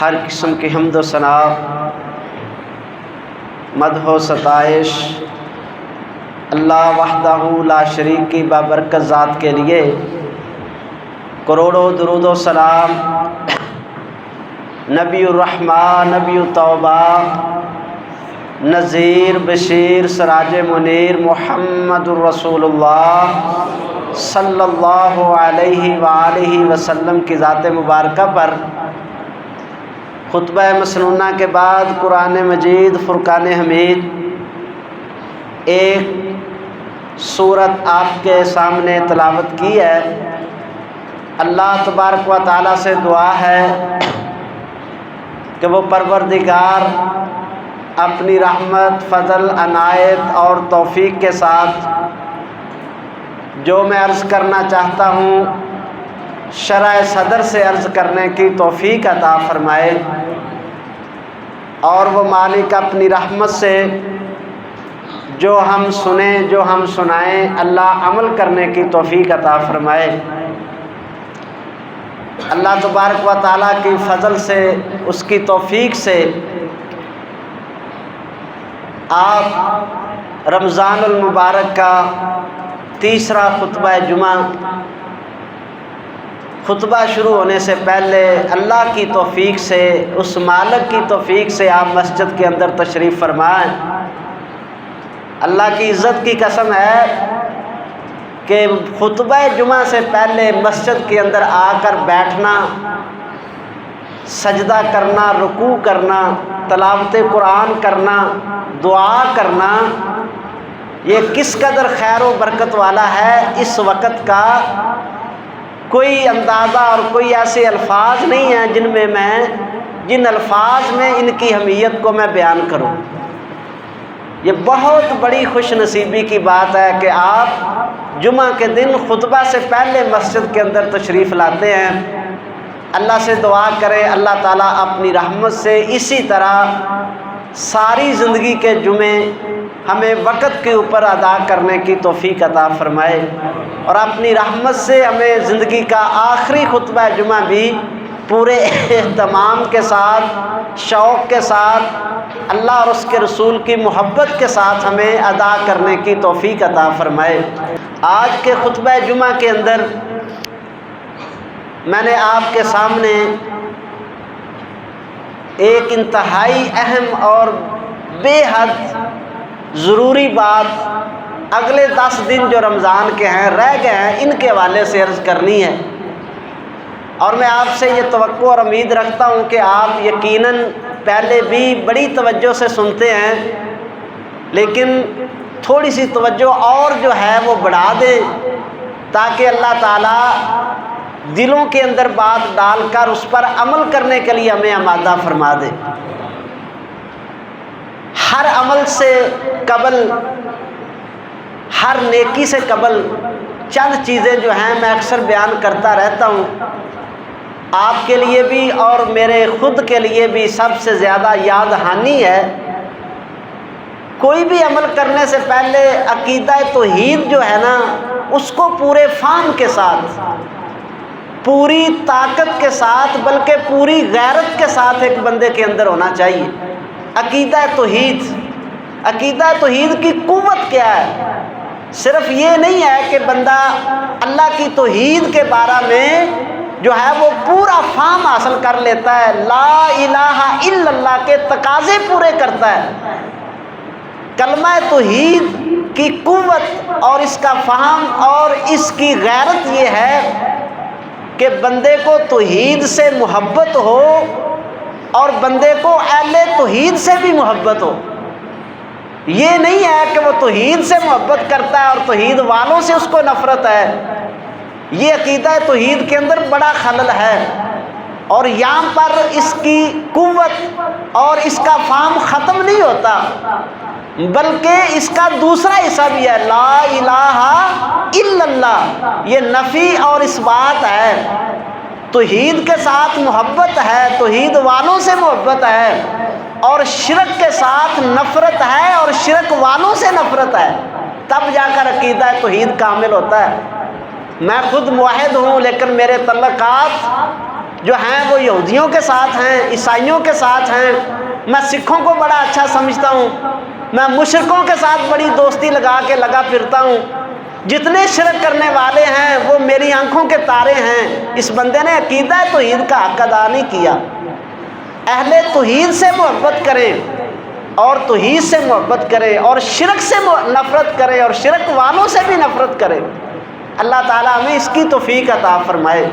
ہر قسم کی حمد و ثنا، مدح و ستائش اللہ وحدہ لا شریک کی بابرکت ذات کے لیے کروڑوں درود و سلام نبی الرحمہ، نبی التوبہ، نذیر بشیر سراج منیر محمد الرسول اللہ صلی اللہ علیہ وآلہ وسلم کی ذات مبارکہ پر خطبہ مسنونہ کے بعد قرآن مجید فرقان حمید ایک سورت آپ کے سامنے تلاوت کی ہے۔ اللہ تبارک و تعالیٰ سے دعا ہے کہ وہ پروردگار اپنی رحمت، فضل، عنایت اور توفیق کے ساتھ جو میں عرض کرنا چاہتا ہوں شرح صدر سے عرض کرنے کی توفیق عطا فرمائے، اور وہ مالک اپنی رحمت سے جو ہم سنیں، جو ہم سنائیں، اللہ عمل کرنے کی توفیق عطا فرمائے۔ اللہ تبارک و تعالیٰ کی فضل سے، اس کی توفیق سے آپ رمضان المبارک کا تیسرا خطبہ جمعہ، خطبہ شروع ہونے سے پہلے اللہ کی توفیق سے، اس مالک کی توفیق سے آپ مسجد کے اندر تشریف فرمائیں۔ اللہ کی عزت کی قسم ہے کہ خطبہ جمعہ سے پہلے مسجد کے اندر آ کر بیٹھنا، سجدہ کرنا، رکوع کرنا، تلاوت قرآن کرنا، دعا کرنا، یہ کس قدر خیر و برکت والا ہے، اس وقت کا کوئی اندازہ اور کوئی ایسے الفاظ نہیں ہیں جن الفاظ میں ان کی اہمیت کو میں بیان کروں۔ یہ بہت بڑی خوش نصیبی کی بات ہے کہ آپ جمعہ کے دن خطبہ سے پہلے مسجد کے اندر تشریف لاتے ہیں۔ اللہ سے دعا کریں اللہ تعالیٰ اپنی رحمت سے اسی طرح ساری زندگی کے جمعے ہمیں وقت کے اوپر ادا کرنے کی توفیق عطا فرمائے، اور اپنی رحمت سے ہمیں زندگی کا آخری خطبہ جمعہ بھی پورے اہتمام کے ساتھ، شوق کے ساتھ، اللہ اور اس کے رسول کی محبت کے ساتھ ہمیں ادا کرنے کی توفیق عطا فرمائے۔ آج کے خطبہ جمعہ کے اندر میں نے آپ کے سامنے ایک انتہائی اہم اور بے حد ضروری بات اگلے 10 دن جو رمضان کے ہیں، رہ گئے ہیں، ان کے حوالے سے عرض کرنی ہے، اور میں آپ سے یہ توقع اور امید رکھتا ہوں کہ آپ یقیناً پہلے بھی بڑی توجہ سے سنتے ہیں، لیکن تھوڑی سی توجہ اور جو ہے وہ بڑھا دیں تاکہ اللہ تعالیٰ دلوں کے اندر بات ڈال کر اس پر عمل کرنے کے لیے ہمیں آمادہ فرما دے۔ ہر عمل سے قبل، ہر نیکی سے قبل چند چیزیں جو ہیں میں اکثر بیان کرتا رہتا ہوں، آپ کے لیے بھی اور میرے خود کے لیے بھی سب سے زیادہ یاد دہانی ہے۔ کوئی بھی عمل کرنے سے پہلے عقیدہ توحید جو ہے نا، اس کو پورے فہم کے ساتھ، پوری طاقت کے ساتھ، بلکہ پوری غیرت کے ساتھ ایک بندے کے اندر ہونا چاہیے۔ عقیدہ توحید، عقیدہ توحید کی قوت کیا ہے؟ صرف یہ نہیں ہے کہ بندہ اللہ کی توحید کے بارے میں جو ہے وہ پورا فہم حاصل کر لیتا ہے، لا الہ الا اللہ کے تقاضے پورے کرتا ہے۔ کلمہ توحید کی قوت اور اس کا فہم اور اس کی غیرت یہ ہے کہ بندے کو توحید سے محبت ہو اور بندے کو اہل توحید سے بھی محبت ہو۔ یہ نہیں ہے کہ وہ توحید سے محبت کرتا ہے اور توحید والوں سے اس کو نفرت ہے۔ یہ عقیدہ توحید کے اندر بڑا خلل ہے، اور یہاں پر اس کی قوت اور اس کا فہم ختم نہیں ہوتا، بلکہ اس کا دوسرا حصہ بھی ہے، لا الہ الا اللہ، یہ نفی اور اثبات ہے۔ توحید کے ساتھ محبت ہے، توحید والوں سے محبت ہے، اور شرک کے ساتھ نفرت ہے اور شرک والوں سے نفرت ہے، تب جا کر عقیدہ توحید کامل ہوتا ہے۔ میں خود موحد ہوں، لیکن میرے تعلقات جو ہیں وہ یہودیوں کے ساتھ ہیں، عیسائیوں کے ساتھ ہیں، میں سکھوں کو بڑا اچھا سمجھتا ہوں، میں مشرکوں کے ساتھ بڑی دوستی لگا کے لگا پھرتا ہوں، جتنے شرک کرنے والے ہیں وہ میری آنکھوں کے تارے ہیں۔ اس بندے نے عقیدہ توحید کا حق ادا نہیں کیا۔ اہل توحید سے محبت کریں اور توحید سے محبت کریں اور شرک سے نفرت کریں اور شرک والوں سے بھی نفرت کریں۔ اللہ تعالیٰ ہمیں اس کی توفیق عطا فرمائے۔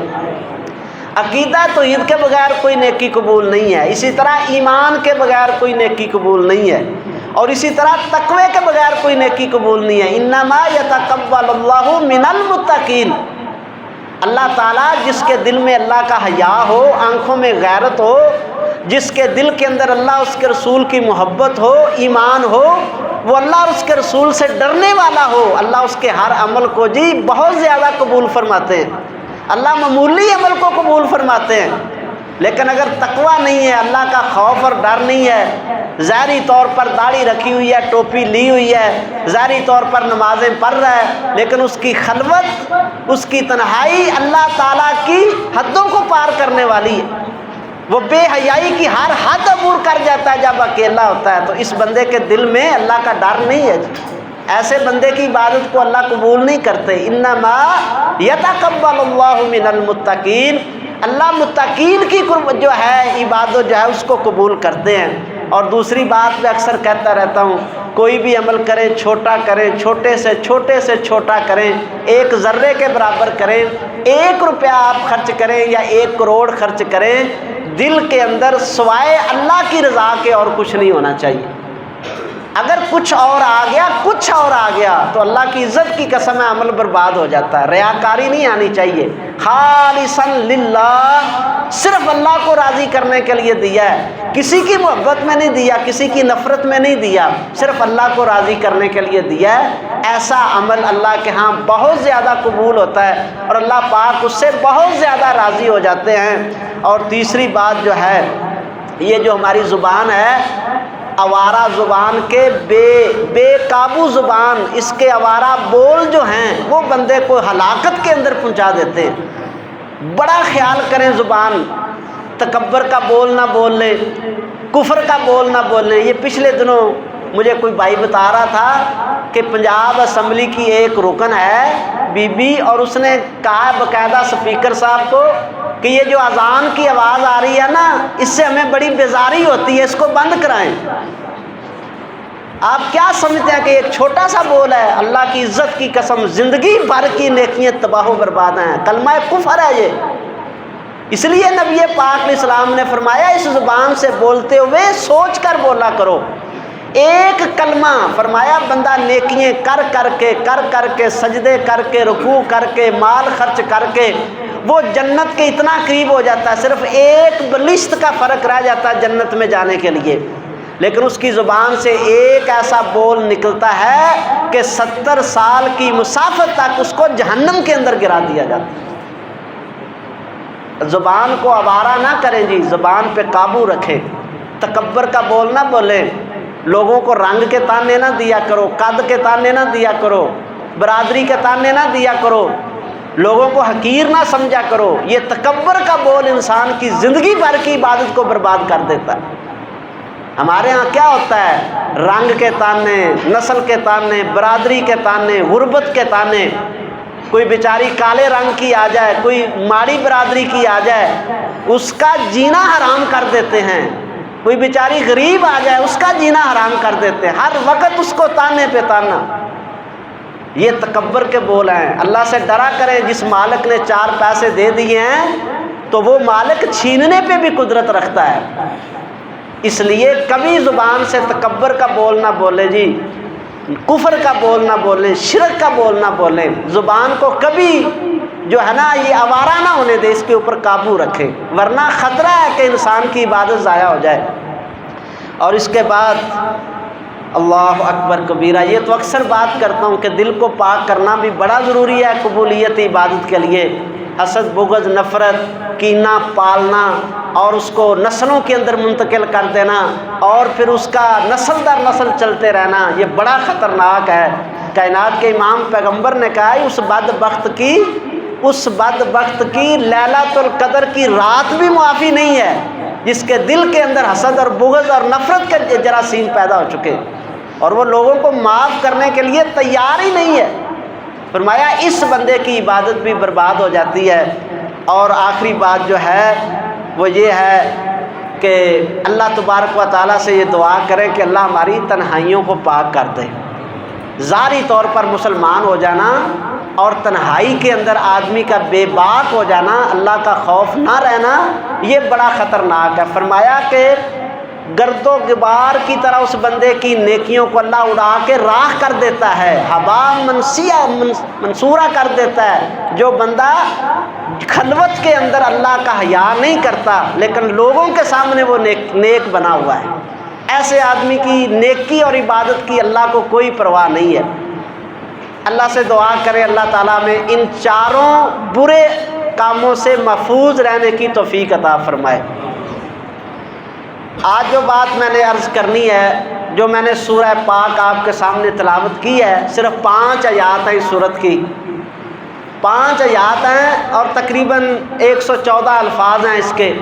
عقیدہ توحید کے بغیر کوئی نیکی قبول نہیں ہے، اسی طرح ایمان کے بغیر کوئی نیکی قبول نہیں ہے، اور اسی طرح تقوی کے بغیر کوئی نیکی قبول نہیں ہے۔ انما یتقبل اللہ من المتقین، اللہ تعالیٰ جس کے دل میں اللہ کا حیا ہو، آنکھوں میں غیرت ہو، جس کے دل کے اندر اللہ اس کے رسول کی محبت ہو، ایمان ہو، وہ اللہ اور اس کے رسول سے ڈرنے والا ہو، اللہ اس کے ہر عمل کو جی بہت زیادہ قبول فرماتے ہیں۔ اللہ معمولی عمل کو قبول فرماتے ہیں، لیکن اگر تقویٰ نہیں ہے، اللہ کا خوف اور ڈر نہیں ہے، ظاہری طور پر داڑھی رکھی ہوئی ہے، ٹوپی لی ہوئی ہے، ظاہری طور پر نمازیں پڑھ رہا ہے، لیکن اس کی خلوت، اس کی تنہائی اللہ تعالیٰ کی حدوں کو پار کرنے والی ہے، وہ بے حیائی کی ہر حد عبور کر جاتا ہے جب اکیلا ہوتا ہے، تو اس بندے کے دل میں اللہ کا ڈر نہیں ہے جی۔ ایسے بندے کی عبادت کو اللہ قبول نہیں کرتے۔ انما یتقبل اللہ من المتقین، اللہ متقین کی جو ہے عبادت جو ہے اس کو قبول کرتے ہیں۔ اور دوسری بات میں اکثر کہتا رہتا ہوں، کوئی بھی عمل کریں چھوٹا کریں، چھوٹے سے چھوٹا کریں، 1 ذرے کے برابر کریں، 1 روپیہ آپ خرچ کریں یا 1 کروڑ خرچ کریں، دل کے اندر سوائے اللہ کی رضا کے اور کچھ نہیں ہونا چاہیے۔ اگر کچھ اور آ گیا تو اللہ کی عزت کی قسم ہے عمل برباد ہو جاتا ہے۔ ریاکاری نہیں آنی چاہیے، خالصاً للہ، صرف اللہ کو راضی کرنے کے لیے دیا ہے، کسی کی محبت میں نہیں دیا، کسی کی نفرت میں نہیں دیا، صرف اللہ کو راضی کرنے کے لیے دیا ہے۔ ایسا عمل اللہ کے ہاں بہت زیادہ قبول ہوتا ہے اور اللہ پاک اس سے بہت زیادہ راضی ہو جاتے ہیں۔ اور تیسری بات جو ہے، یہ جو ہماری زبان ہے، آوارہ زبان کے بے قابو زبان، اس کے آوارہ بول جو ہیں وہ بندے کو ہلاکت کے اندر پہنچا دیتے ہیں۔ بڑا خیال کریں زبان، تکبر کا بول نہ بول لیں، کفر کا بول نہ بول لیں۔ یہ پچھلے دنوں مجھے کوئی بھائی بتا رہا تھا کہ پنجاب اسمبلی کی ایک رکن ہے بی بی، اور اس نے کہا باقاعدہ سپیکر صاحب کو کہ یہ جو اذان کی آواز آ رہی ہے نا، اس سے ہمیں بڑی بیزاری ہوتی ہے، اس کو بند کرائیں۔ آپ کیا سمجھتے ہیں کہ ایک چھوٹا سا بول ہے؟ اللہ کی عزت کی قسم زندگی بھر کی نیکیاں تباہ و برباد ہیں، کلمہ کفر ہے یہ۔ اس لیے نبی پاک علیہ السلام نے فرمایا اس زبان سے بولتے ہوئے سوچ کر بولا کرو۔ ایک کلمہ فرمایا بندہ نیکیاں کر کے سجدے کر کے رکوع کر کے مال خرچ کر کے وہ جنت کے اتنا قریب ہو جاتا ہے، صرف ایک بلشت کا فرق رہ جاتا ہے جنت میں جانے کے لیے، لیکن اس کی زبان سے ایک ایسا بول نکلتا ہے کہ 70 سال کی مسافت تک اس کو جہنم کے اندر گرا دیا جاتا ہے۔ زبان کو آوارہ نہ کریں جی، زبان پہ قابو رکھیں، تکبر کا بول نہ بولیں، لوگوں کو رنگ کے تانے نہ دیا کرو، قد کے تانے نہ دیا کرو، برادری کے تانے نہ دیا کرو، لوگوں کو حقیر نہ سمجھا کرو۔ یہ تکبر کا بول انسان کی زندگی بھر کی عبادت کو برباد کر دیتا ہے۔ ہمارے ہاں کیا ہوتا ہے؟ رنگ کے تانے، نسل کے تانے، برادری کے تانے، غربت کے تانے، کوئی بیچاری کالے رنگ کی آ جائے، کوئی ماڑی برادری کی آ جائے، اس کا جینا حرام کر دیتے ہیں، کوئی بیچاری غریب آ جائے اس کا جینا حرام کر دیتے ہیں، ہر وقت اس کو تانے پہ تانا۔ یہ تکبر کے بول ہیں۔ اللہ سے ڈرا کریں، جس مالک نے 4 پیسے دے دیے ہیں تو وہ مالک چھیننے پہ بھی قدرت رکھتا ہے۔ اس لیے کبھی زبان سے تکبر کا بول نہ بولے جی، کفر کا بول نہ بولیں، شرک کا بول نہ بولیں۔ زبان کو کبھی جو ہے نا یہ آوارہ نہ ہونے دے، اس کے اوپر قابو رکھیں، ورنہ خطرہ ہے کہ انسان کی عبادت ضائع ہو جائے۔ اور اس کے بعد اللہ اکبر کبیرہ، یہ تو اکثر بات کرتا ہوں کہ دل کو پاک کرنا بھی بڑا ضروری ہے قبولیت عبادت کے لیے۔ حسد، بغض، نفرت، کینہ پالنا اور اس کو نسلوں کے اندر منتقل کر دینا اور پھر اس کا نسل در نسل چلتے رہنا، یہ بڑا خطرناک ہے۔ کائنات کے امام پیغمبر نے کہا ہے اس بدبخت کی اس بدبخت کی لیلۃ القدر کی رات بھی معافی نہیں ہے جس کے دل کے اندر حسد اور بغض اور نفرت کے جراثیم پیدا ہو چکے اور وہ لوگوں کو معاف کرنے کے لیے تیار ہی نہیں ہے۔ فرمایا اس بندے کی عبادت بھی برباد ہو جاتی ہے۔ اور آخری بات جو ہے وہ یہ ہے کہ اللہ تبارک و تعالیٰ سے یہ دعا کریں کہ اللہ ہماری تنہائیوں کو پاک کر دے۔ ظاہری طور پر مسلمان ہو جانا اور تنہائی کے اندر آدمی کا بے باک ہو جانا، اللہ کا خوف نہ رہنا، یہ بڑا خطرناک ہے۔ فرمایا کہ گرد و غبار کی طرح اس بندے کی نیکیوں کو اللہ اڑا کے راکھ کر دیتا ہے، ہوا منصورہ کر دیتا ہے۔ جو بندہ خلوت کے اندر اللہ کا حیا نہیں کرتا لیکن لوگوں کے سامنے وہ نیک بنا ہوا ہے، ایسے آدمی کی نیکی اور عبادت کی اللہ کو کوئی پرواہ نہیں ہے۔ اللہ سے دعا کریں اللہ تعالیٰ میں ان چاروں برے کاموں سے محفوظ رہنے کی توفیق عطا فرمائے۔ آج جو بات میں نے عرض کرنی ہے، جو میں نے سورہ پاک آپ کے سامنے تلاوت کی ہے، صرف 5 آیات ہیں اس سورت کی، 5 آیات ہیں اور تقریباً 114 الفاظ ہیں اس کے۔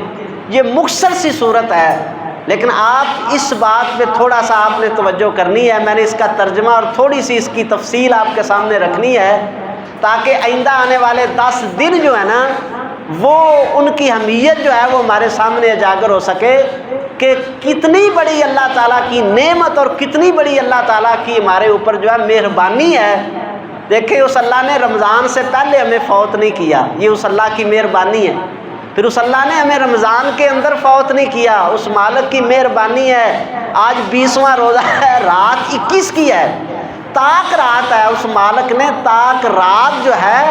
یہ مختصر سی صورت ہے لیکن آپ اس بات پہ تھوڑا سا آپ نے توجہ کرنی ہے۔ میں نے اس کا ترجمہ اور تھوڑی سی اس کی تفصیل آپ کے سامنے رکھنی ہے تاکہ آئندہ آنے والے 10 دن جو ہے نا وہ ان کی اہمیت جو ہے وہ ہمارے سامنے اجاگر ہو سکے کہ کتنی بڑی اللہ تعالیٰ کی نعمت اور کتنی بڑی اللہ تعالیٰ کی ہمارے اوپر جو ہے مہربانی ہے۔ دیکھیں اس اللہ نے رمضان سے پہلے ہمیں فوت نہیں کیا، یہ اس اللہ کی مہربانی ہے۔ پھر اس اللہ نے ہمیں رمضان کے اندر فوت نہیں کیا، اس مالک کی مہربانی ہے۔ آج 20واں روزہ ہے، رات 21 کی ہے، تاک رات ہے، اس مالک نے تاک رات جو ہے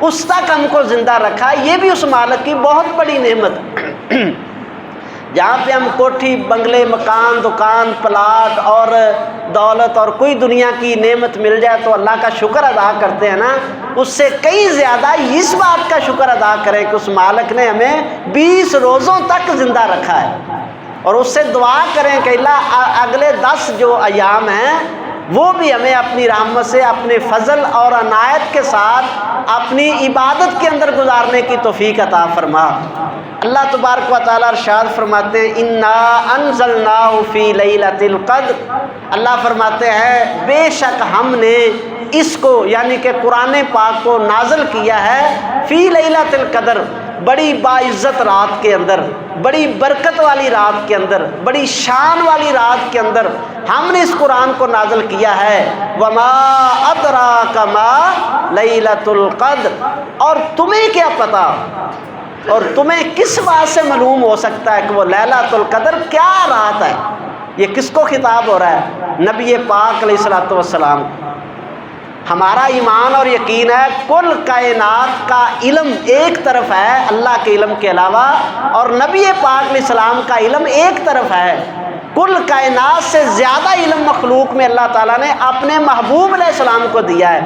اس تک ہم کو زندہ رکھا، یہ بھی اس مالک کی بہت بڑی نعمت۔ جہاں پہ ہم کوٹھی بنگلے مکان دکان پلاٹ اور دولت اور کوئی دنیا کی نعمت مل جائے تو اللہ کا شکر ادا کرتے ہیں نا، اس سے کئی زیادہ اس بات کا شکر ادا کریں کہ اس مالک نے ہمیں 20 روزوں تک زندہ رکھا ہے، اور اس سے دعا کریں کہ اللہ اگلے 10 جو ایام ہیں وہ بھی ہمیں اپنی رحمت سے اپنے فضل اور عنایت کے ساتھ اپنی عبادت کے اندر گزارنے کی توفیق عطا فرما۔ اللہ تبارک و تعالیٰ ارشاد فرماتے ہیں انا انزلناہ فی لیلۃ القدر، اللہ فرماتے ہیں بے شک ہم نے اس کو یعنی کہ قرآن پاک کو نازل کیا ہے فی لیلۃ القدر، بڑی باعزت رات کے اندر، بڑی برکت والی رات کے اندر، بڑی شان والی رات کے اندر ہم نے اس قرآن کو نازل کیا ہے۔ وما ادراک ما لیلۃ القدر، اور تمہیں کیا پتہ اور تمہیں کس بات سے معلوم ہو سکتا ہے کہ وہ لیلۃ القدر کیا رات ہے؟ یہ کس کو خطاب ہو رہا ہے؟ نبی پاک علیہ الصلوۃ والسلام۔ ہمارا ایمان اور یقین ہے کل کائنات کا علم ایک طرف ہے اللہ کے علم کے علاوہ، اور نبی پاک علیہ السلام کا علم ایک طرف ہے۔ کل کائنات سے زیادہ علم مخلوق میں اللہ تعالیٰ نے اپنے محبوب علیہ السلام کو دیا ہے،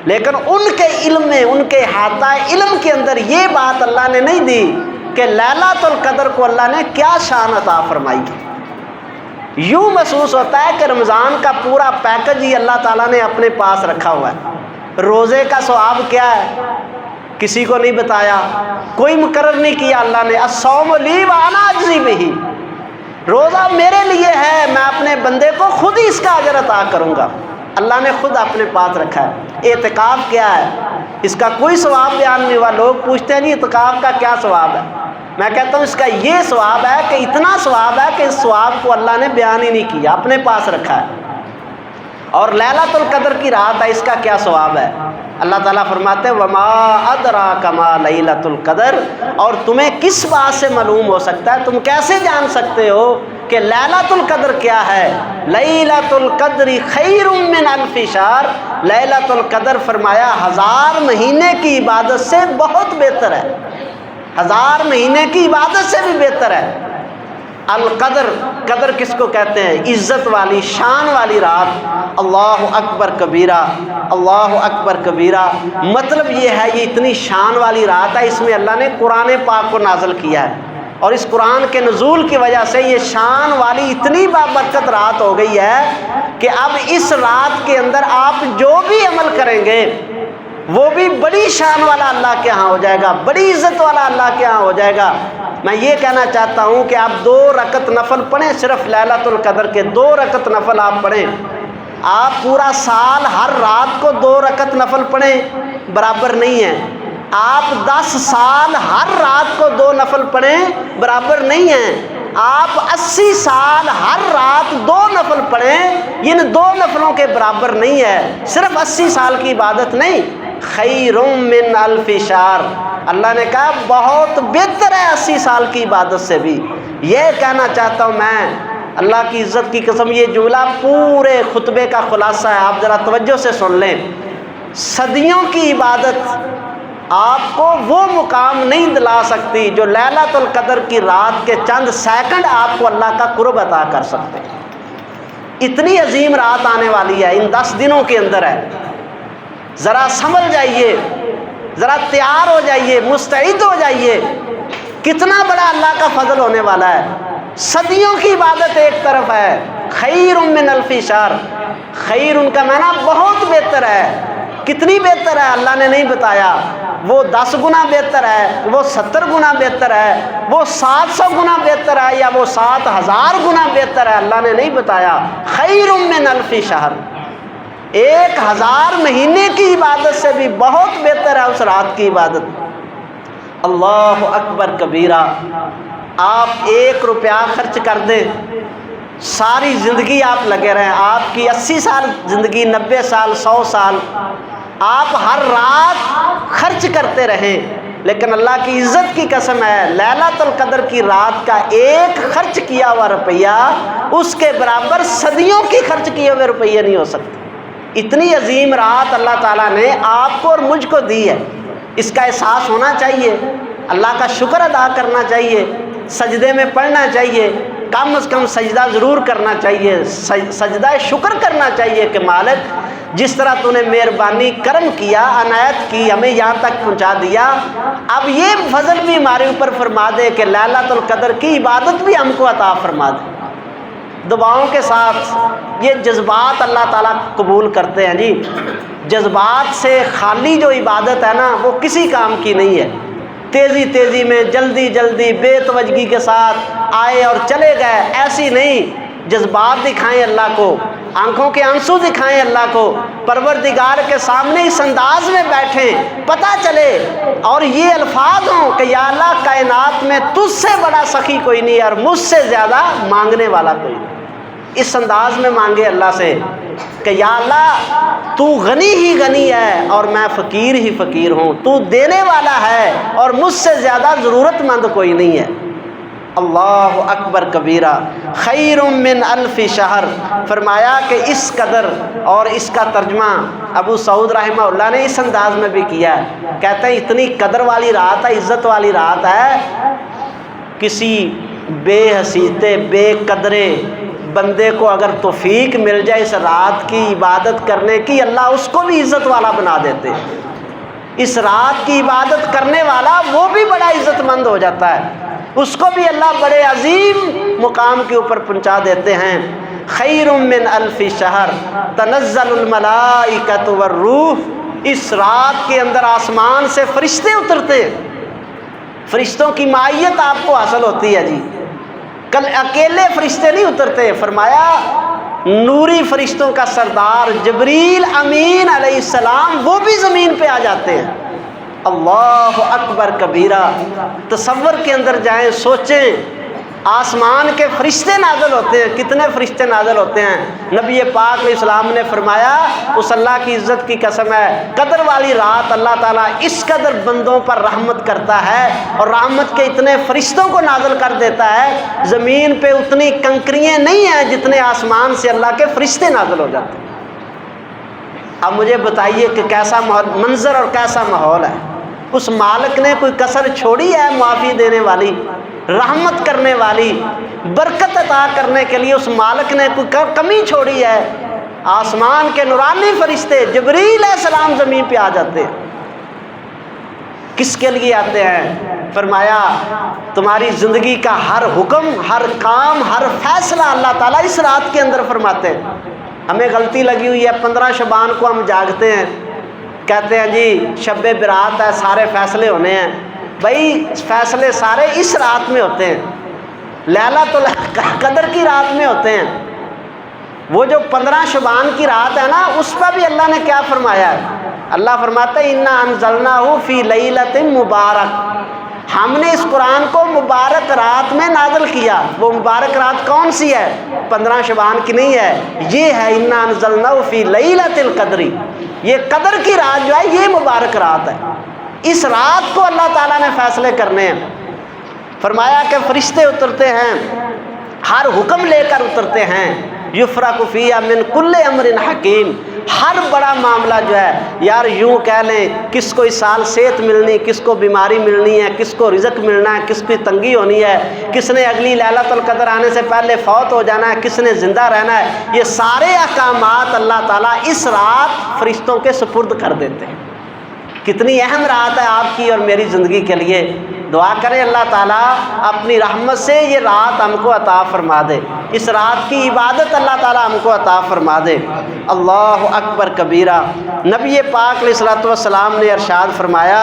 لیکن ان کے علم میں ان کے احاطہ علم کے اندر یہ بات اللہ نے نہیں دی کہ لیلۃ القدر کو اللہ نے کیا شان عطا فرمائی۔ یوں محسوس ہوتا ہے کہ رمضان کا پورا پیکج ہی اللہ تعالیٰ نے اپنے پاس رکھا ہوا ہے۔ روزے کا ثواب کیا ہے کسی کو نہیں بتایا، کوئی مقرر نہیں کیا اللہ نے۔ الصوم لی وانا اجزی بہ، روزہ میرے لیے ہے، میں اپنے بندے کو خود ہی اس کا اجر عطا کروں گا، اللہ نے خود اپنے پاس رکھا ہے۔ اعتکاف کیا ہے، اس کا کوئی ثواب بیان نہیں ہوا۔ لوگ پوچھتے ہیں جی اعتکاف کا کیا ثواب ہے، میں کہتا ہوں اس کا یہ ثواب ہے کہ اتنا ثواب ہے کہ اس ثواب کو اللہ نے بیان ہی نہیں کیا، اپنے پاس رکھا ہے۔ اور لیلۃ القدر کی رات ہے، اس کا کیا ثواب ہے؟ اللہ تعالیٰ فرماتے ہیں وما ادراک ما لیلۃ القدر، اور تمہیں کس بات سے معلوم ہو سکتا ہے، تم کیسے جان سکتے ہو کہ لیلۃ القدر کیا ہے؟ لیلۃ القدر خیر من الف شہر، لیلۃ القدر فرمایا 1000 مہینے کی عبادت سے بہت بہتر ہے، 1000 مہینے کی عبادت سے بھی بہتر ہے۔ القدر، قدر کس کو کہتے ہیں؟ عزت والی شان والی رات۔ اللہ اکبر کبیرہ، اللہ اکبر کبیرہ، مطلب یہ ہے یہ اتنی شان والی رات ہے، اس میں اللہ نے قرآن پاک کو نازل کیا ہے، اور اس قرآن کے نزول کی وجہ سے یہ شان والی اتنی بابرکت رات ہو گئی ہے کہ اب اس رات کے اندر آپ جو بھی عمل کریں گے وہ بھی بڑی شان والا اللہ کے ہاں ہو جائے گا، بڑی عزت والا اللہ کے ہاں ہو جائے گا۔ میں یہ کہنا چاہتا ہوں کہ آپ 2 رکعت نفل پڑھیں، صرف لیلۃ القدر کے 2 رکعت نفل آپ پڑھیں۔ آپ پورا سال ہر رات کو 2 رکعت نفل پڑھیں برابر نہیں ہے۔ آپ 10 سال ہر رات کو 2 نفل پڑھیں برابر نہیں ہیں۔ آپ 80 سال ہر رات 2 نفل پڑھیں، ان 2 نفلوں کے برابر نہیں ہے۔ صرف 80 سال کی عبادت نہیں، خیر من الف شہر، اللہ نے کہا بہت بہتر ہے 80 سال کی عبادت سے بھی۔ یہ کہنا چاہتا ہوں میں، اللہ کی عزت کی قسم، یہ جملہ پورے خطبے کا خلاصہ ہے، آپ ذرا توجہ سے سن لیں۔ صدیوں کی عبادت آپ کو وہ مقام نہیں دلا سکتی جو لیلۃ القدر کی رات کے چند سیکنڈ آپ کو اللہ کا قرب عطا کر سکتے۔ اتنی عظیم رات آنے والی ہے، ان 10 دنوں کے اندر ہے۔ ذرا سنبھل جائیے، ذرا تیار ہو جائیے، مستعد ہو جائیے، کتنا بڑا اللہ کا فضل ہونے والا ہے۔ صدیوں کی عبادت ایک طرف ہے، خیر من الف شہر، خیر ان کا معنی بہت بہتر ہے۔ کتنی بہتر ہے اللہ نے نہیں بتایا، وہ 10 گنا بہتر ہے، وہ 70 گنا بہتر ہے، وہ 700 گنا بہتر ہے، یا وہ 7000 گنا بہتر ہے، اللہ نے نہیں بتایا۔ خیر من الف شہر، 1000 مہینے کی عبادت سے بھی بہت بہتر ہے اس رات کی عبادت۔ اللہ اکبر کبیرہ۔ آپ 1 روپیہ خرچ کر دیں، ساری زندگی آپ لگے رہیں، آپ کی 80 سال زندگی، 90 سال، 100 سال، آپ ہر رات خرچ کرتے رہیں، لیکن اللہ کی عزت کی قسم ہے، لیلۃ القدر کی رات کا 1 خرچ کیا ہوا روپیہ اس کے برابر صدیوں کی خرچ کیے ہوئے روپیے نہیں ہو سکتے۔ اتنی عظیم رات اللہ تعالیٰ نے آپ کو اور مجھ کو دی ہے، اس کا احساس ہونا چاہیے، اللہ کا شکر ادا کرنا چاہیے، سجدے میں پڑھنا چاہیے، کم از کم سجدہ ضرور کرنا چاہیے، سجدہ شکر کرنا چاہیے کہ مالک جس طرح تو نے مہربانی کرم کیا، عنایت کی، ہمیں یہاں تک پہنچا دیا، اب یہ فضل بھی ہمارے اوپر فرما دے کہ لیلۃ القدر کی عبادت بھی ہم کو عطا فرما دے۔ دعاؤں کے ساتھ یہ جذبات اللہ تعالیٰ قبول کرتے ہیں جی۔ جذبات سے خالی جو عبادت ہے نا، وہ کسی کام کی نہیں ہے۔ تیزی تیزی میں، جلدی جلدی، بے توجگی کے ساتھ آئے اور چلے گئے، ایسی نہیں۔ جذبات دکھائیں اللہ کو، آنکھوں کے آنسو دکھائیں اللہ کو، پروردگار کے سامنے اس انداز میں بیٹھیں، پتہ چلے اور یہ الفاظ ہوں کہ یا اللہ، کائنات میں تجھ سے بڑا سخی کوئی نہیں اور مجھ سے زیادہ مانگنے والا کوئی نہیں۔ اس انداز میں مانگے اللہ سے کہ یا اللہ، تو غنی ہی غنی ہے اور میں فقیر ہی فقیر ہوں، تو دینے والا ہے اور مجھ سے زیادہ ضرورت مند کوئی نہیں ہے۔ اللہ اکبر کبیرہ۔ خیر من الف شہر، فرمایا کہ اس قدر، اور اس کا ترجمہ ابو سعود رحمہ اللہ نے اس انداز میں بھی کیا ہے، کہتے ہیں اتنی قدر والی رات ہے، عزت والی رات ہے، کسی بے حیثیت بے قدرے بندے کو اگر توفیق مل جائے اس رات کی عبادت کرنے کی، اللہ اس کو بھی عزت والا بنا دیتے۔ اس رات کی عبادت کرنے والا وہ بھی بڑا عزت مند ہو جاتا ہے، اس کو بھی اللہ بڑے عظیم مقام کے اوپر پہنچا دیتے ہیں۔ خیر من الف شہر تنزل الملائکۃ والروح، اس رات کے اندر آسمان سے فرشتے اترتے، فرشتوں کی معیت آپ کو حاصل ہوتی ہے جی۔ کل اکیلے فرشتے نہیں اترتے، فرمایا نوری فرشتوں کا سردار جبریل امین علیہ السلام وہ بھی زمین پہ آ جاتے ہیں۔ اللہ اکبر کبیرہ۔ تصور کے اندر جائیں، سوچیں، آسمان کے فرشتے نازل ہوتے ہیں، کتنے فرشتے نازل ہوتے ہیں۔ نبی پاک علیہ السلام نے فرمایا، اس اللہ کی عزت کی قسم ہے، قدر والی رات اللہ تعالیٰ اس قدر بندوں پر رحمت کرتا ہے اور رحمت کے اتنے فرشتوں کو نازل کر دیتا ہے، زمین پہ اتنی کنکریاں نہیں ہیں جتنے آسمان سے اللہ کے فرشتے نازل ہو جاتے ہیں۔ اب مجھے بتائیے کہ کیسا منظر اور کیسا ماحول ہے۔ اس مالک نے کوئی کسر چھوڑی ہے معافی دینے والی، رحمت کرنے والی، برکت عطا کرنے کے لیے اس مالک نے کوئی کمی چھوڑی ہے؟ آسمان کے نورانی فرشتے جبریل علیہ السلام زمین پہ آ جاتے ہیں۔ کس کے لیے آتے ہیں؟ فرمایا تمہاری زندگی کا ہر حکم، ہر کام، ہر فیصلہ اللہ تعالیٰ اس رات کے اندر فرماتے ہیں۔ ہمیں غلطی لگی ہوئی ہے، 15 شعبان کو ہم جاگتے ہیں، کہتے ہیں جی شب برات ہے، سارے فیصلے ہونے ہیں. بھائی فیصلے سارے اس رات میں ہوتے ہیں، لیلۃ القدر کی رات میں ہوتے ہیں. وہ جو 15 شعبان کی رات ہے نا، اس پر بھی اللہ نے کیا فرمایا ہے؟ اللہ فرماتا ہے انا انزلناہ فی لیلۃ مبارک، ہم نے اس قرآن کو مبارک رات میں نازل کیا. وہ مبارک رات کون سی ہے؟ 15 شعبان کی نہیں ہے، یہ ہے انا انزلناہ فی لیلۃ القدر. یہ قدر کی رات جو ہے یہ مبارک رات ہے. اس رات کو اللہ تعالیٰ نے فیصلے کرنے ہیں. فرمایا کہ فرشتے اترتے ہیں، ہر حکم لے کر اترتے ہیں. یفرق فیہ من کل امر حکیم، ہر بڑا معاملہ جو ہے، یار یوں کہہ لیں کس کو اس سال صحت ملنی، کس کو بیماری ملنی ہے، کس کو رزق ملنا ہے، کس کی تنگی ہونی ہے، کس نے اگلی لیلۃ القدر آنے سے پہلے فوت ہو جانا ہے، کس نے زندہ رہنا ہے. یہ سارے احکامات اللہ تعالیٰ اس رات فرشتوں کے سپرد کر دیتے ہیں. کتنی اہم رات ہے آپ کی اور میری زندگی کے لیے. دعا کریں اللہ تعالیٰ اپنی رحمت سے یہ رات ہم کو عطا فرما دے، اس رات کی عبادت اللہ تعالیٰ ہم کو عطا فرما دے. اللہ اکبر کبیرہ. نبی پاک علیہ الصلوۃ والسلام نے ارشاد فرمایا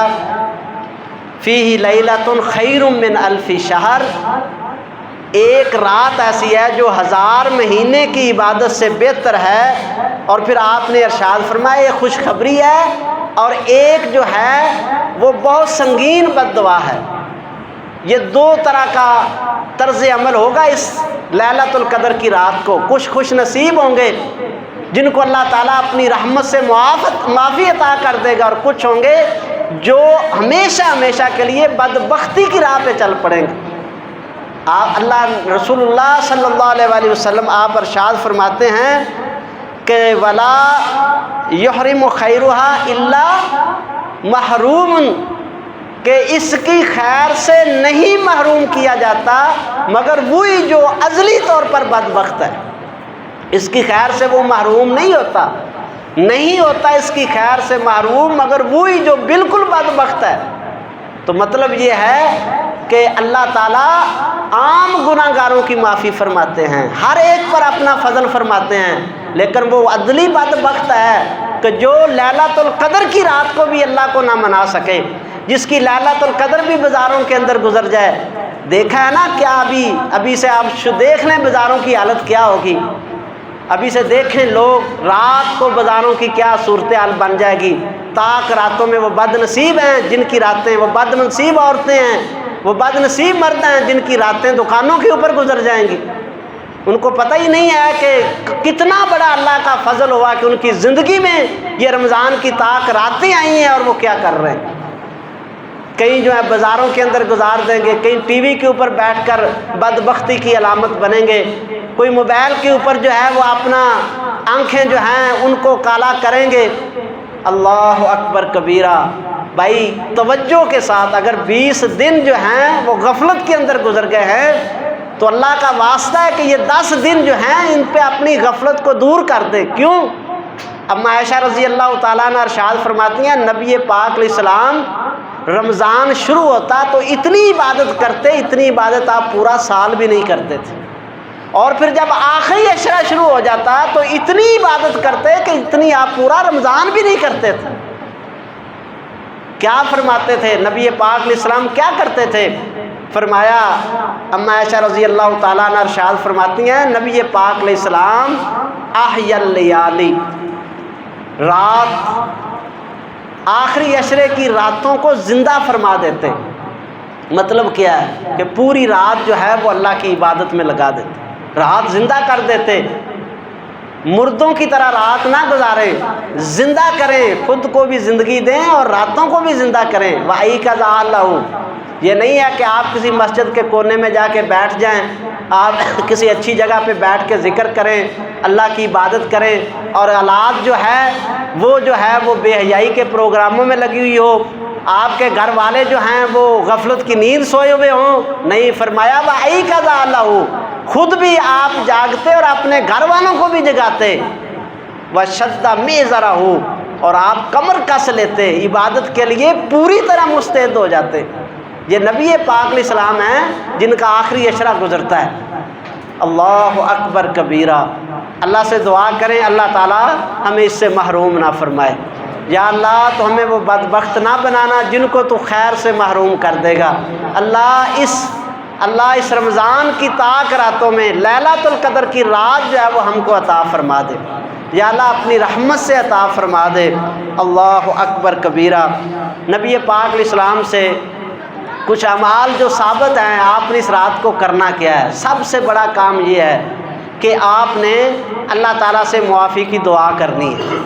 فیہ لیلۃ خیر من الف شہر، ایک رات ایسی ہے جو 1000 مہینے کی عبادت سے بہتر ہے. اور پھر آپ نے ارشاد فرمایا یہ خوشخبری ہے، اور ایک جو ہے وہ بہت سنگین بد دعا ہے. یہ 2 طرح کا طرز عمل ہوگا اس لیلۃ القدر کی رات کو. کچھ خوش نصیب ہوں گے جن کو اللہ تعالیٰ اپنی رحمت سے معافی عطا کر دے گا، اور کچھ ہوں گے جو ہمیشہ ہمیشہ کے لیے بدبختی کی راہ پہ چل پڑیں گے. آپ اللہ رسول اللہ صلی اللہ علیہ وآلہ وسلم آپ ارشاد فرماتے ہیں کہ ولا یحرم خیرہا الا محروم، کہ اس کی خیر سے نہیں محروم کیا جاتا مگر وہی جو ازلی طور پر بدبخت ہے. اس کی خیر سے وہ محروم نہیں ہوتا، نہیں ہوتا اس کی خیر سے محروم مگر وہی جو بالکل بدبخت ہے. تو مطلب یہ ہے کہ اللہ تعالیٰ عام گناہ گاروں کی معافی فرماتے ہیں، ہر ایک پر اپنا فضل فرماتے ہیں، لیکن وہ عدلی بدبخت ہے کہ جو لیلۃ القدر کی رات کو بھی اللہ کو نہ منا سکے، جس کی لیلۃ القدر بھی بازاروں کے اندر گزر جائے. دیکھا ہے نا کیا ابھی سے آپ دیکھ لیں بازاروں کی حالت کیا ہوگی. ابھی سے دیکھیں لوگ رات کو بازاروں کی کیا صورتحال بن جائے گی. طاق راتوں میں وہ بد نصیب ہیں جن کی راتیں، وہ بد نصیب عورتیں ہیں، وہ بد نصیب مرد ہیں جن کی راتیں دکانوں کے اوپر گزر جائیں گی. ان کو پتہ ہی نہیں ہے کہ کتنا بڑا اللہ کا فضل ہوا کہ ان کی زندگی میں یہ رمضان کی طاق راتیں آئی ہیں اور وہ کیا کر رہے ہیں. کہیں جو ہے بازاروں کے اندر گزار دیں گے، کہیں ٹی وی کے اوپر بیٹھ کر بدبختی کی علامت بنیں گے، کوئی موبائل کے اوپر جو ہے وہ اپنا آنکھیں جو ہیں ان کو کالا کریں گے. اللہ اکبر کبیرہ. بھائی توجہ کے ساتھ اگر 20 دن جو ہیں وہ غفلت کے اندر گزر گئے ہیں تو اللہ کا واسطہ ہے کہ یہ 10 دن جو ہیں ان پہ اپنی غفلت کو دور کر دیں. کیوں؟ اب عائشہ رضی اللہ تعالیٰ عنہ ارشاد فرماتی ہیں نبی پاک علیہ السلام رمضان شروع ہوتا تو اتنی عبادت کرتے، اتنی عبادت آپ پورا سال بھی نہیں کرتے تھے، اور پھر جب آخری عشرہ شروع ہو جاتا تو اتنی عبادت کرتے کہ اتنی آپ پورا رمضان بھی نہیں کرتے تھے. کیا فرماتے تھے نبی پاک علیہ السلام، کیا کرتے تھے؟ فرمایا اما عائشہ رضی اللہ تعالیٰ عنہ ارشاد فرماتی ہیں نبی پاک علیہ السلام احی اللیالی، رات آخری عشرے کی راتوں کو زندہ فرما دیتے. مطلب کیا ہے کہ پوری رات جو ہے وہ اللہ کی عبادت میں لگا دیتے، رات زندہ کر دیتے. مردوں کی طرح رات نہ گزاریں، زندہ کریں، خود کو بھی زندگی دیں اور راتوں کو بھی زندہ کریں. وحی کا ذاللہ، یہ نہیں ہے کہ آپ کسی مسجد کے کونے میں جا کے بیٹھ جائیں، آپ کسی اچھی جگہ پہ بیٹھ کے ذکر کریں، اللہ کی عبادت کریں، اور اولاد جو ہے وہ بے حیائی کے پروگراموں میں لگی ہوئی ہو، آپ کے گھر والے جو ہیں وہ غفلت کی نیند سوئے ہوئے ہوں. نہیں، فرمایا وحی کا ذاللہ، خود بھی آپ جاگتے اور اپنے گھر والوں کو بھی جگاتے. وشد میزرہ، اور آپ کمر کس لیتے، عبادت کے لیے پوری طرح مستعد ہو جاتے. یہ نبی پاک علیہ السلام ہیں جن کا آخری عشرہ گزرتا ہے. اللہ اکبر کبیرہ. اللہ سے دعا کریں اللہ تعالیٰ ہمیں اس سے محروم نہ فرمائے. یا اللہ تو ہمیں وہ بدبخت نہ بنانا جن کو تو خیر سے محروم کر دے گا۔ اللہ اس رمضان کی طاق راتوں میں لیلۃ القدر کی رات جو ہے وہ ہم کو عطا فرما دے، یا اللہ اپنی رحمت سے عطا فرما دے۔ اللہ اکبر کبیرہ۔ نبی پاک علیہ السلام سے کچھ اعمال جو ثابت ہیں، آپ نے اس رات کو کرنا کیا ہے؟ سب سے بڑا کام یہ ہے کہ آپ نے اللہ تعالیٰ سے معافی کی دعا کرنی ہے۔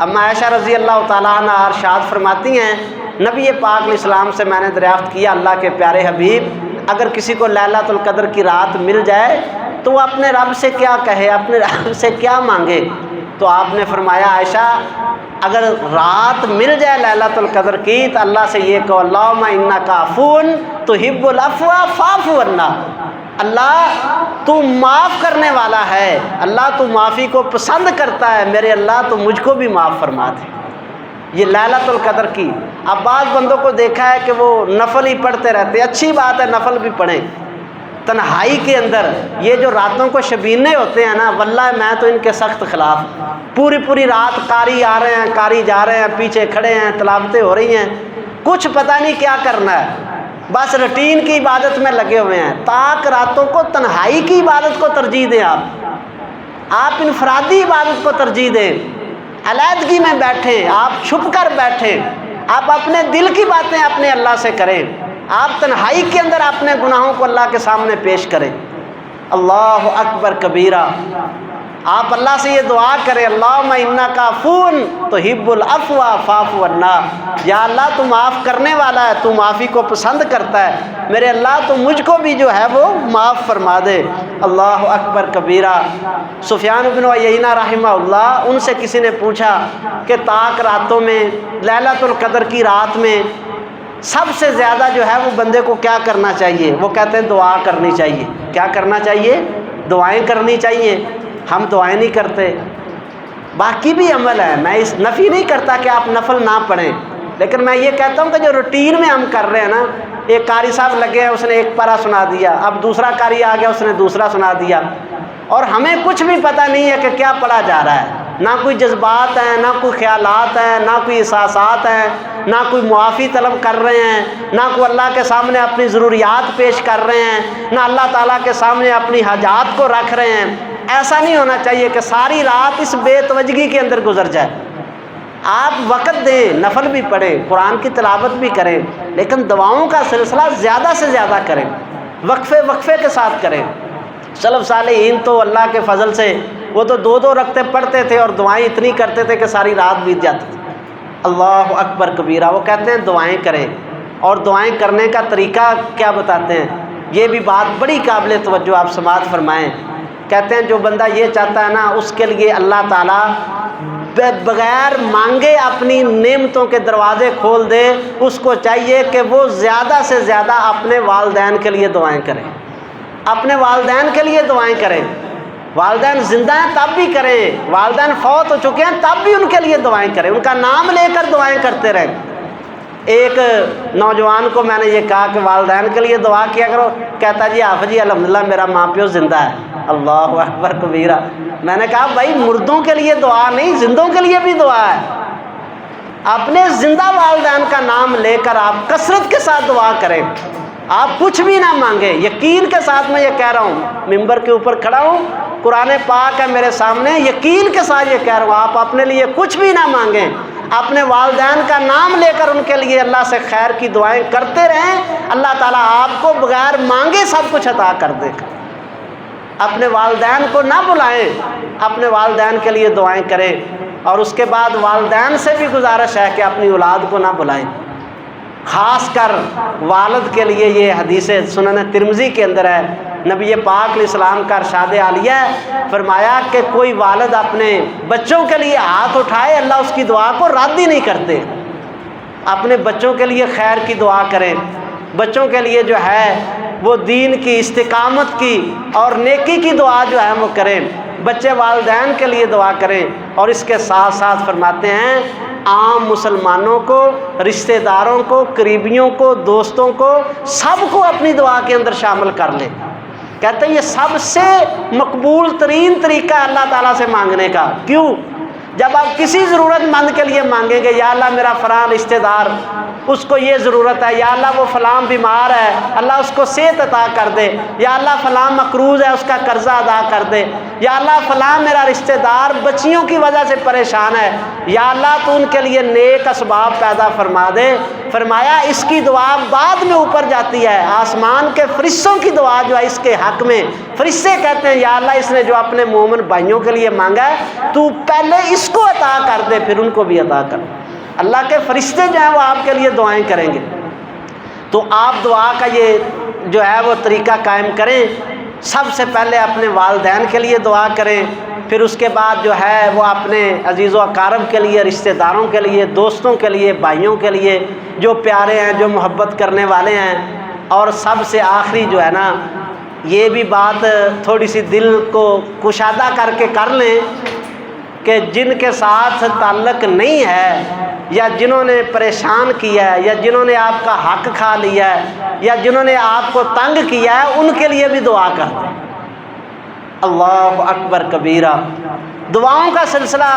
اما عائشہ رضی اللہ تعالیٰ عنہ ارشاد فرماتی ہیں، نبی پاک علیہ السلام سے میں نے دریافت کیا، اللہ کے پیارے حبیب، اگر کسی کو لیلۃ القدر کی رات مل جائے تو وہ اپنے رب سے کیا کہے، اپنے رب سے کیا مانگے؟ تو آپ نے فرمایا، عائشہ اگر رات مل جائے لیلۃ القدر کی تو اللہ سے یہ کہو، اللہم انک عفو تحب العفو فاعف عنا، اللہ تو معاف کرنے والا ہے، اللہ تو معافی کو پسند کرتا ہے، میرے اللہ تو مجھ کو بھی معاف فرما دے۔ یہ لیلۃ القدر کی۔ اب بعض بندوں کو دیکھا ہے کہ وہ نفل ہی پڑھتے رہتے، اچھی بات ہے نفل بھی پڑھیں، تنہائی کے اندر یہ جو راتوں کو شبینے ہوتے ہیں نا، واللہ میں تو ان کے سخت خلاف۔ پوری رات قاری آ رہے ہیں، قاری جا رہے ہیں، پیچھے کھڑے ہیں، تلاوتیں ہو رہی ہیں، کچھ پتہ نہیں کیا کرنا ہے، بس روٹین کی عبادت میں لگے ہوئے ہیں۔ طاق راتوں کو تنہائی کی عبادت کو ترجیح دیں، آپ انفرادی عبادت کو ترجیح دیں، علیحدگی میں بیٹھیں، آپ چھپ کر بیٹھیں، آپ اپنے دل کی باتیں اپنے اللہ سے کریں، آپ تنہائی کے اندر اپنے گناہوں کو اللہ کے سامنے پیش کریں۔ اللہ اکبر کبیرہ۔ آپ اللہ سے یہ دعا کریں، اللہم انک عفو تحب العفو فاعف عنا، یا اللہ تو معاف کرنے والا ہے، تو معافی کو پسند کرتا ہے، میرے اللہ تو مجھ کو بھی جو ہے وہ معاف فرما دے۔ اللہ اکبر کبیرہ۔ سفیان بن عیینہ رحمہ اللہ، ان سے کسی نے پوچھا کہ طاق راتوں میں لیلۃ القدر کی رات میں سب سے زیادہ جو ہے وہ بندے کو کیا کرنا چاہیے؟ وہ کہتے ہیں دعا کرنی چاہیے۔ کیا کرنا چاہیے؟ دعائیں کرنی چاہیے۔ ہم دعائیں نہیں کرتے۔ باقی بھی عمل ہے، میں اس نفی نہیں کرتا کہ آپ نفل نہ پڑھیں، لیکن میں یہ کہتا ہوں کہ جو روٹین میں ہم کر رہے ہیں نا، ایک قاری صاحب لگے ہیں، اس نے ایک پارہ سنا دیا، اب دوسرا قاری آ گیا، اس نے دوسرا سنا دیا، اور ہمیں کچھ بھی پتہ نہیں ہے کہ کیا پڑھا جا رہا ہے، نہ کوئی جذبات ہیں، نہ کوئی خیالات ہیں، نہ کوئی احساسات ہیں، نہ کوئی معافی طلب کر رہے ہیں، نہ کوئی اللہ کے سامنے اپنی ضروریات پیش کر رہے ہیں، نہ اللہ تعالیٰ کے سامنے اپنی حاجات کو رکھ رہے ہیں۔ ایسا نہیں ہونا چاہیے کہ ساری رات اس بے توجہی کے اندر گزر جائے۔ آپ وقت دیں، نفل بھی پڑھیں، قرآن کی تلاوت بھی کریں، لیکن دعاؤں کا سلسلہ زیادہ سے زیادہ کریں، وقفے کے ساتھ کریں۔ سلف صالحین تو اللہ کے فضل سے وہ تو 2 رکعتیں پڑھتے تھے اور دعائیں اتنی کرتے تھے کہ ساری رات بیت جاتی تھی۔ اللہ اکبر کبیرہ۔ وہ کہتے ہیں دعائیں کریں، اور دعائیں کرنے کا طریقہ کیا بتاتے ہیں؟ یہ بھی بات بڑی قابل توجہ، آپ سماعت فرمائیں۔ کہتے ہیں جو بندہ یہ چاہتا ہے نا، اس کے لیے اللہ تعالیٰ بغیر مانگے اپنی نعمتوں کے دروازے کھول دے۔ اس کو چاہیے کہ وہ زیادہ سے زیادہ اپنے والدین کے لیے دعائیں کریں، اپنے والدین کے لیے دعائیں کریں۔ والدین زندہ ہیں تب بھی کریں، والدین فوت ہو چکے ہیں تب بھی ان کے لیے دعائیں کریں، ان کا نام لے کر دعائیں کرتے رہیں۔ ایک نوجوان کو میں نے یہ کہا کہ والدین کے لیے دعا کیا کرو، کہتا جی حافظ جی الحمدللہ میرا ماں پیو زندہ ہے۔ اللہ اکبر کبیرہ۔ میں نے کہا بھائی مردوں کے لیے دعا نہیں، زندوں کے لیے بھی دعا ہے۔ اپنے زندہ والدین کا نام لے کر آپ کثرت کے ساتھ دعا کریں، آپ کچھ بھی نہ مانگیں۔ یقین کے ساتھ میں یہ کہہ رہا ہوں، ممبر کے اوپر کھڑا ہوں، قرآن پاک ہے میرے سامنے، یقین کے ساتھ یہ کہہ رہا ہوں، آپ اپنے لیے کچھ بھی نہ مانگیں، اپنے والدین کا نام لے کر ان کے لیے اللہ سے خیر کی دعائیں کرتے رہیں، اللہ تعالیٰ آپ کو بغیر مانگے سب کچھ عطا کر دے گا۔ اپنے والدین کو نہ بلائیں، اپنے والدین کے لیے دعائیں کریں، اور اس کے بعد والدین سے بھی گزارش ہے کہ اپنی اولاد کو نہ بلائیں، خاص کر والد کے لیے۔ یہ حدیث سنن ترمذی کے اندر ہے، نبی پاک علیہ السلام کا ارشاد عالیہ ہے، فرمایا کہ کوئی والد اپنے بچوں کے لیے ہاتھ اٹھائے، اللہ اس کی دعا کو رد ہی نہیں کرتے۔ اپنے بچوں کے لیے خیر کی دعا کریں، بچوں کے لیے جو ہے وہ دین کی استقامت کی اور نیکی کی دعا جو ہے وہ کریں، بچے والدین کے لیے دعا کریں۔ اور اس کے ساتھ ساتھ فرماتے ہیں عام مسلمانوں کو، رشتہ داروں کو، قریبیوں کو، دوستوں کو، سب کو اپنی دعا کے اندر شامل کر لیں۔ کہتے ہیں یہ سب سے مقبول ترین طریقہ ہے اللہ تعالیٰ سے مانگنے کا۔ کیوں؟ جب آپ کسی ضرورت مند کے لیے مانگیں گے یا اللہ میرا فلاں رشتہ دار اس کو یہ ضرورت ہے، یا اللہ وہ فلاں بیمار ہے اللہ اس کو صحت عطا کر دے، یا اللہ فلاں مقروض ہے اس کا قرضہ ادا کر دے، یا اللہ فلاں میرا رشتہ دار بچیوں کی وجہ سے پریشان ہے، یا اللہ تو ان کے لیے نیک اسباب پیدا فرما دے۔ فرمایا اس کی دعا بعد میں اوپر جاتی ہے، آسمان کے فرشتوں کی دعا جو ہے اس کے حق میں، فرشتے کہتے ہیں یا اللہ اس نے جو اپنے مومن بھائیوں کے لیے مانگا ہے تو پہلے اس کو عطا کر دے پھر ان کو بھی عطا کر۔ اللہ کے فرشتے جو ہیں وہ آپ کے لیے دعائیں کریں گے۔ تو آپ دعا کا یہ جو ہے وہ طریقہ قائم کریں، سب سے پہلے اپنے والدین کے لیے دعا کریں، پھر اس کے بعد جو ہے وہ اپنے عزیز و اقارب کے لیے، رشتہ داروں کے لیے، دوستوں کے لیے، بھائیوں کے لیے جو پیارے ہیں، جو محبت کرنے والے ہیں، اور سب سے آخری جو ہے نا یہ بھی بات تھوڑی سی دل کو کشادہ کر کے کر لیں کہ جن کے ساتھ تعلق نہیں ہے یا جنہوں نے پریشان کیا ہے یا جنہوں نے آپ کا حق کھا لیا ہے یا جنہوں نے آپ کو تنگ کیا ہے ان کے لیے بھی دعا کر دیں۔ اللہ اکبر کبیرہ۔ دعاؤں کا سلسلہ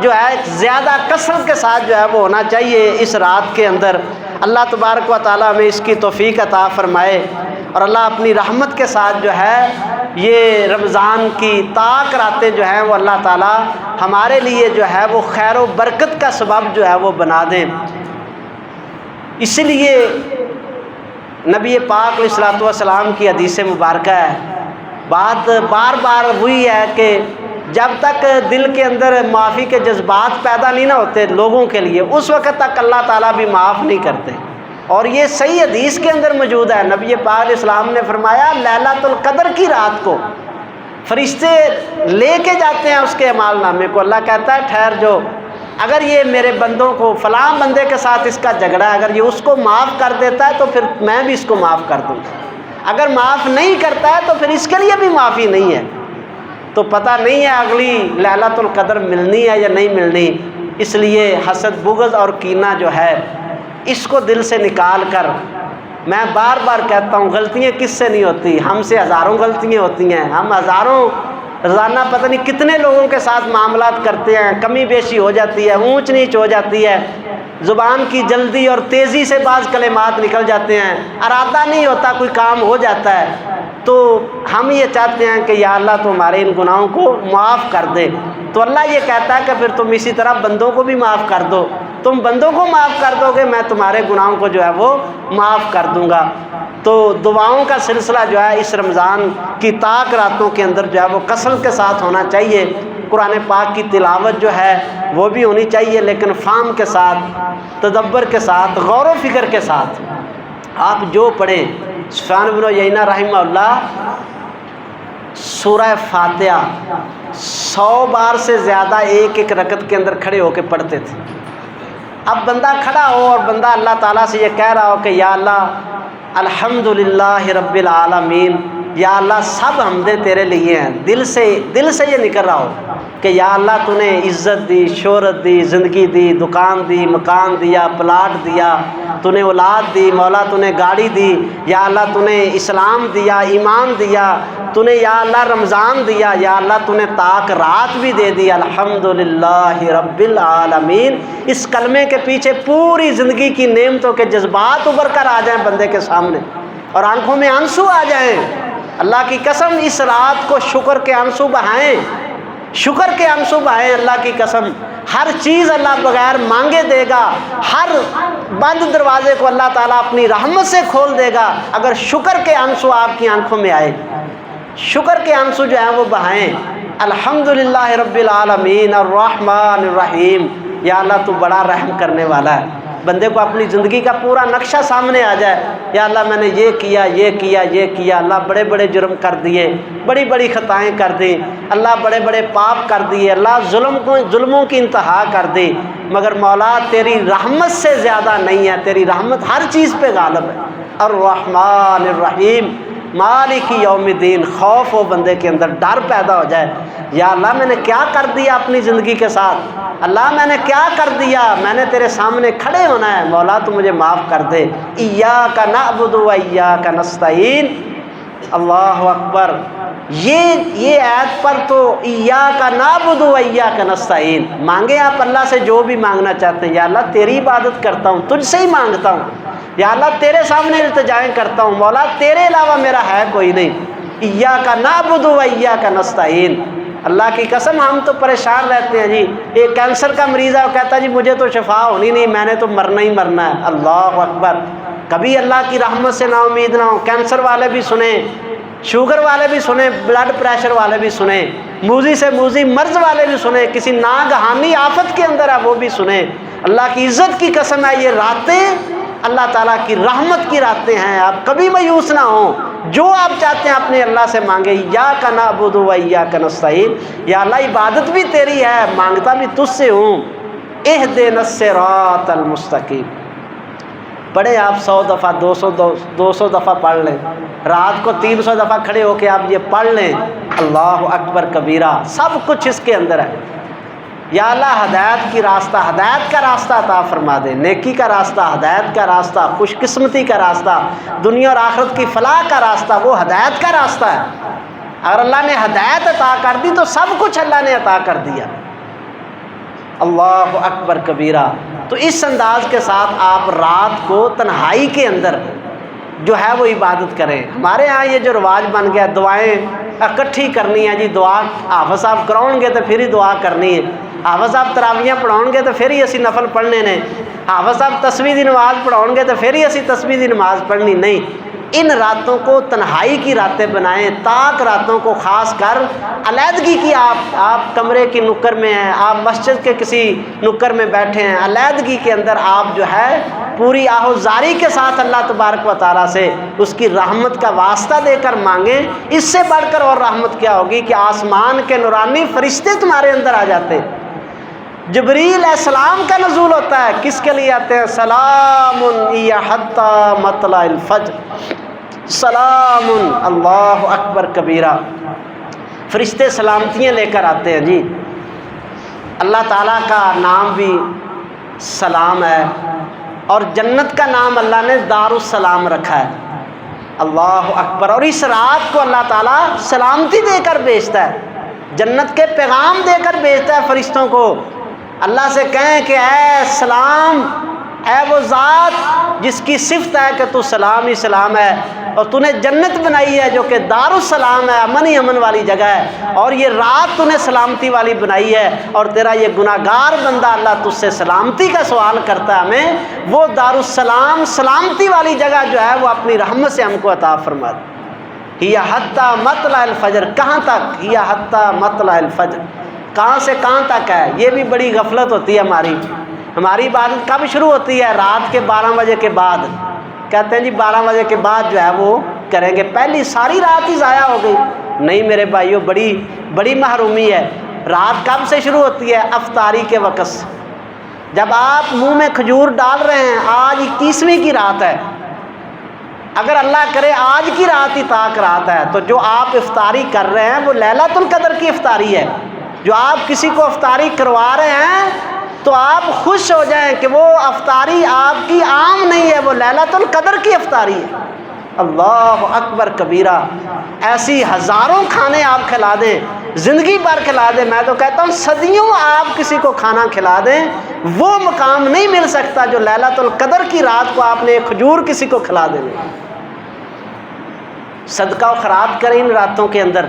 جو ہے زیادہ کثرت کے ساتھ جو ہے وہ ہونا چاہیے اس رات کے اندر۔ اللہ تبارک و تعالیٰ ہمیں اس کی توفیق عطا فرمائے، اور اللہ اپنی رحمت کے ساتھ جو ہے یہ رمضان کی طاق راتیں جو ہیں وہ اللہ تعالیٰ ہمارے لیے جو ہے وہ خیر و برکت کا سبب جو ہے وہ بنا دیں۔ اسی لیے نبی پاک علیہ الصلوۃ والسلام کی حدیث مبارکہ ہے، بات بار بار ہوئی ہے کہ جب تک دل کے اندر معافی کے جذبات پیدا نہیں نہ ہوتے لوگوں کے لیے اس وقت تک اللہ تعالیٰ بھی معاف نہیں کرتے، اور یہ صحیح حدیث کے اندر موجود ہے۔ نبی پاک علیہ السلام نے فرمایا لیلۃ القدر کی رات کو فرشتے لے کے جاتے ہیں اس کے اعمال نامے کو، اللہ کہتا ہے ٹھہر جو، اگر یہ میرے بندوں کو فلاں بندے کے ساتھ اس کا جھگڑا ہے، اگر یہ اس کو معاف کر دیتا ہے تو پھر میں بھی اس کو معاف کر دوں گا، اگر معاف نہیں کرتا ہے تو پھر اس کے لیے بھی معافی نہیں ہے۔ تو پتہ نہیں ہے اگلی لیلۃ القدر ملنی ہے یا نہیں ملنی، اس لیے حسد بغض اور کینہ جو ہے اس کو دل سے نکال کر، میں بار بار کہتا ہوں غلطیاں کس سے نہیں ہوتی، ہم سے ہزاروں غلطیاں ہوتی ہیں، ہم ہزاروں روزانہ پتہ نہیں کتنے لوگوں کے ساتھ معاملات کرتے ہیں، کمی بیشی ہو جاتی ہے، اونچ نیچ ہو جاتی ہے، زبان کی جلدی اور تیزی سے بعض کلمات نکل جاتے ہیں، ارادہ نہیں ہوتا کوئی کام ہو جاتا ہے، تو ہم یہ چاہتے ہیں کہ یا اللہ تو ہمارے ان گناہوں کو معاف کر دے، تو اللہ یہ کہتا ہے کہ پھر تم اسی طرح بندوں کو بھی معاف کر دو، تم بندوں کو معاف کر دو گے میں تمہارے گناہوں کو جو ہے وہ معاف کر دوں گا۔ تو دعاؤں کا سلسلہ جو ہے اس رمضان کی طاق راتوں کے اندر جو ہے وہ کثرت کے ساتھ ہونا چاہیے۔ قرآن پاک کی تلاوت جو ہے وہ بھی ہونی چاہیے، لیکن فہم کے ساتھ، تدبر کے ساتھ، غور و فکر کے ساتھ۔ آپ جو پڑھیں، سفیان بن عیینہ رحمہ اللہ سورہ فاتحہ 100 بار سے زیادہ ایک ایک رکعت کے اندر کھڑے ہو کے پڑھتے تھے۔ اب بندہ کھڑا ہو اور بندہ اللہ تعالیٰ سے یہ کہہ رہا ہو کہ یا اللہ الحمدللہ رب العالمین، یا اللہ سب حمدیں تیرے لیے ہیں، دل سے یہ نکل رہا ہو کہ یا اللہ تو نے عزت دی، شہرت دی، زندگی دی، دکان دی، مکان دیا، پلاٹ دیا، تو نے اولاد دی، مولا تو نے گاڑی دی، یا اللہ تو نے اسلام دیا، ایمان دیا، تو نے یا اللہ رمضان دیا، یا اللہ تو نے طاق رات بھی دے دی، الحمدللہ رب العالمین۔ اس کلمے کے پیچھے پوری زندگی کی نعمتوں کے جذبات ابھر کر آ جائیں بندے کے سامنے اور آنکھوں میں آنسو آ جائیں۔ اللہ کی قسم اس رات کو شکر کے آنسو بہائیں، شکر کے آنسو بہائیں، اللہ کی قسم ہر چیز اللہ بغیر مانگے دے گا، ہر بند دروازے کو اللہ تعالیٰ اپنی رحمت سے کھول دے گا اگر شکر کے آنسو آپ کی آنکھوں میں آئے، شکر کے آنسو جو ہیں وہ بہائیں۔ الحمدللہ رب العالمین الرحمن الرحیم، یا اللہ تو بڑا رحم کرنے والا ہے۔ بندے کو اپنی زندگی کا پورا نقشہ سامنے آ جائے، یا اللہ میں نے یہ کیا یہ کیا یہ کیا، اللہ بڑے بڑے جرم کر دیے، بڑی بڑی خطائیں کر دیں، اللہ بڑے بڑے پاپ کر دیے، اللہ ظلموں کی انتہا کر دی، مگر مولا تیری رحمت سے زیادہ نہیں ہے، تیری رحمت ہر چیز پہ غالب ہے۔ الرحمن الرحیم مالک یوم الدین، خوف ہو بندے کے اندر، ڈر پیدا ہو جائے، یا اللہ میں نے کیا کر دیا اپنی زندگی کے ساتھ، اللہ میں نے کیا کر دیا، میں نے تیرے سامنے کھڑے ہونا ہے، مولا تو مجھے معاف کر دے۔ ایاک نعبد و ایاک نستعین، اللہ اکبر. یہ آیت پر تو ایاک نعبد و ایاک نستعین، مانگے آپ اللہ سے جو بھی مانگنا چاہتے ہیں. یا اللہ تیری عبادت کرتا ہوں، تجھ سے ہی مانگتا ہوں. یا اللہ تیرے سامنے التجائیں کرتا ہوں، مولا تیرے علاوہ میرا ہے کوئی نہیں. ایاک نعبد و ایاک نستعین. اللہ کی قسم ہم تو پریشان رہتے ہیں جی. ایک کینسر کا مریض ہے، وہ کہتا ہے جی مجھے تو شفا ہونی نہیں، میں نے تو مرنا ہی مرنا ہے. اللہ اکبر. کبھی اللہ کی رحمت سے نا امید نہ ہو. کینسر والے بھی سنیں، شوگر والے بھی سنیں، بلڈ پریشر والے بھی سنیں، موذی سے موذی مرض والے بھی سنیں، کسی ناگہانی آفت کے اندر ہے وہ بھی سنیں. اللہ کی عزت کی قسم ہے یہ راتیں اللہ تعالیٰ کی رحمت کی راتیں ہیں. آپ کبھی مایوس نہ ہوں، جو آپ چاہتے ہیں اپنے اللہ سے مانگے. ایاک نعبد و ایاک نستعین. یا اللہ عبادت بھی تیری ہے، مانگتا بھی تجھ سے ہوں. اہدنا الصراط المستقیم. پڑھیں آپ 100 دفعہ 200 دفعہ پڑھ لیں. رات کو 300 دفعہ کھڑے ہو کے آپ یہ پڑھ لیں. اللہ اکبر کبیرہ. سب کچھ اس کے اندر ہے. یا اللہ ہدایت کی راستہ، ہدایت کا راستہ عطا فرما دے. نیکی کا راستہ، ہدایت کا راستہ، خوش قسمتی کا راستہ، دنیا اور آخرت کی فلاح کا راستہ، وہ ہدایت کا راستہ ہے. اگر اللہ نے ہدایت عطا کر دی تو سب کچھ اللہ نے عطا کر دیا. اللہ اکبر کبیرہ. تو اس انداز کے ساتھ آپ رات کو تنہائی کے اندر جو ہے وہ عبادت کریں. ہمارے ہاں یہ جو رواج بن گیا دعائیں اکٹھی کرنی ہے جی. دعا حافظ صاحب کراؤ گے تو پھر ہی دعا کرنی ہے. حافظ صاحب تراویحاں پڑھاؤ گے تو پھر ہی اسی نفل پڑھنے نے. حافظ صاحب تسبیح دی نماز پڑھاؤ گے تو پھر ہی اسی تسبیح دی نماز پڑھنی. نہیں، ان راتوں کو تنہائی کی راتیں بنائیں. تاک راتوں کو خاص کر علیحدگی کی آپ کمرے کی نکر میں ہیں، آپ مسجد کے کسی نکر میں بیٹھے ہیں، علیحدگی کے اندر آپ جو ہے پوری آہوزاری کے ساتھ اللہ تبارک و تعالیٰ سے اس کی رحمت کا واسطہ دے کر مانگیں. اس سے بڑھ کر اور رحمت کیا ہوگی کہ آسمان کے نورانی فرشتے تمہارے اندر آ جاتے. جبریل علیہ السلام کا نزول ہوتا ہے. کس کے لیے آتے ہیں؟ سلام ہی حتی مطلع الفجر. سلام. اللہ اکبر کبیرہ. فرشتے سلامتیاں لے کر آتے ہیں جی. اللہ تعالیٰ کا نام بھی سلام ہے، اور جنت کا نام اللہ نے دار السلام رکھا ہے. اللہ اکبر. اور اس رات کو اللہ تعالیٰ سلامتی دے کر بھیجتا ہے، جنت کے پیغام دے کر بھیجتا ہے فرشتوں کو. اللہ سے کہیں کہ اے سلام، اے وہ ذات جس کی صفت ہے کہ تو سلام ہی سلام ہے، اور تو نے جنت بنائی ہے جو کہ دار السلام ہے، امن ہی امن والی جگہ ہے، اور یہ رات تو نے سلامتی والی بنائی ہے، اور تیرا یہ گناہگار بندہ اللہ تجھ سے سلامتی کا سوال کرتا ہے. ہمیں وہ دار السلام سلامتی والی جگہ جو ہے وہ اپنی رحمت سے ہم کو عطا فرما دے. ہی حتی مطلع الفجر. کہاں تک؟ ہی حتی مطلع الفجر. کہاں سے کہاں تک ہے؟ یہ بھی بڑی غفلت ہوتی ہے ہماری عبادت کب شروع ہوتی ہے؟ رات کے 12 بجے کے بعد. کہتے ہیں جی 12 بجے کے بعد جو ہے وہ کریں گے، پہلی ساری رات ہی ضائع ہو گئی. نہیں میرے بھائیوں، بڑی محرومی ہے. رات کب سے شروع ہوتی ہے؟ افطاری کے وقت سے. جب آپ منہ میں کھجور ڈال رہے ہیں، آج 21ویں کی رات ہے، اگر اللہ کرے آج کی رات ہی طاق رات ہے، تو جو آپ افطاری کر رہے ہیں وہ لیلۃ القدر کی افطاری ہے. جو آپ کسی کو افطاری کروا رہے ہیں تو آپ خوش ہو جائیں کہ وہ افطاری آپ کی عام نہیں ہے، وہ لیلۃ القدر کی افطاری ہے. اللہ اکبر کبیرہ. ایسی ہزاروں کھانے آپ کھلا دیں، زندگی بھر کھلا دیں. میں تو کہتا ہوں صدیوں آپ کسی کو کھانا کھلا دیں، وہ مقام نہیں مل سکتا جو لیلۃ القدر کی رات کو آپ نے ایک کھجور کسی کو کھلا دیں. صدقہ و خیرات کریں ان راتوں کے اندر،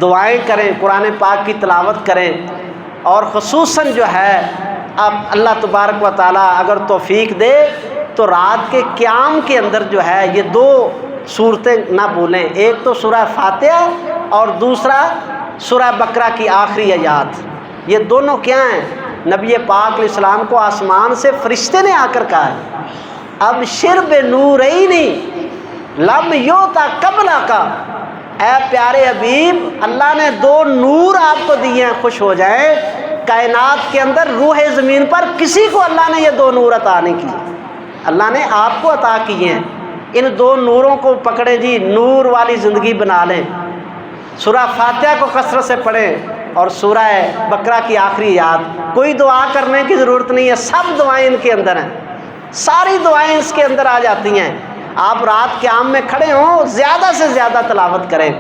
دعائیں کریں، قرآن پاک کی تلاوت کریں، اور خصوصاً جو ہے اب اللہ تبارک و تعالیٰ اگر توفیق دے تو رات کے قیام کے اندر جو ہے یہ 2 صورتیں نہ بھولیں. ایک تو سورہ فاتحہ اور دوسرا سورہ بقرہ کی آخری آیات. یہ دونوں کیا ہیں؟ نبی پاک علیہ السلام کو آسمان سے فرشتے نے آ کر کہا ہے اب شرب نورینی لم یوتا قبلہ کا. اے پیارے حبیب، اللہ نے 2 نور آپ کو دیے ہیں، خوش ہو جائیں. کائنات کے اندر روح زمین پر کسی کو اللہ نے یہ 2 نور عطا نہیں کیے، اللہ نے آپ کو عطا کیے ہیں. ان 2 نوروں کو پکڑیں جی، نور والی زندگی بنا لیں. سورہ فاتحہ کو کثرت سے پڑھیں اور سورہ بقرہ کی آخری یاد. کوئی دعا کرنے کی ضرورت نہیں ہے، سب دعائیں ان کے اندر ہیں، ساری دعائیں اس کے اندر آ جاتی ہیں. آپ رات قیام میں کھڑے ہوں زیادہ سے زیادہ تلاوت کریں،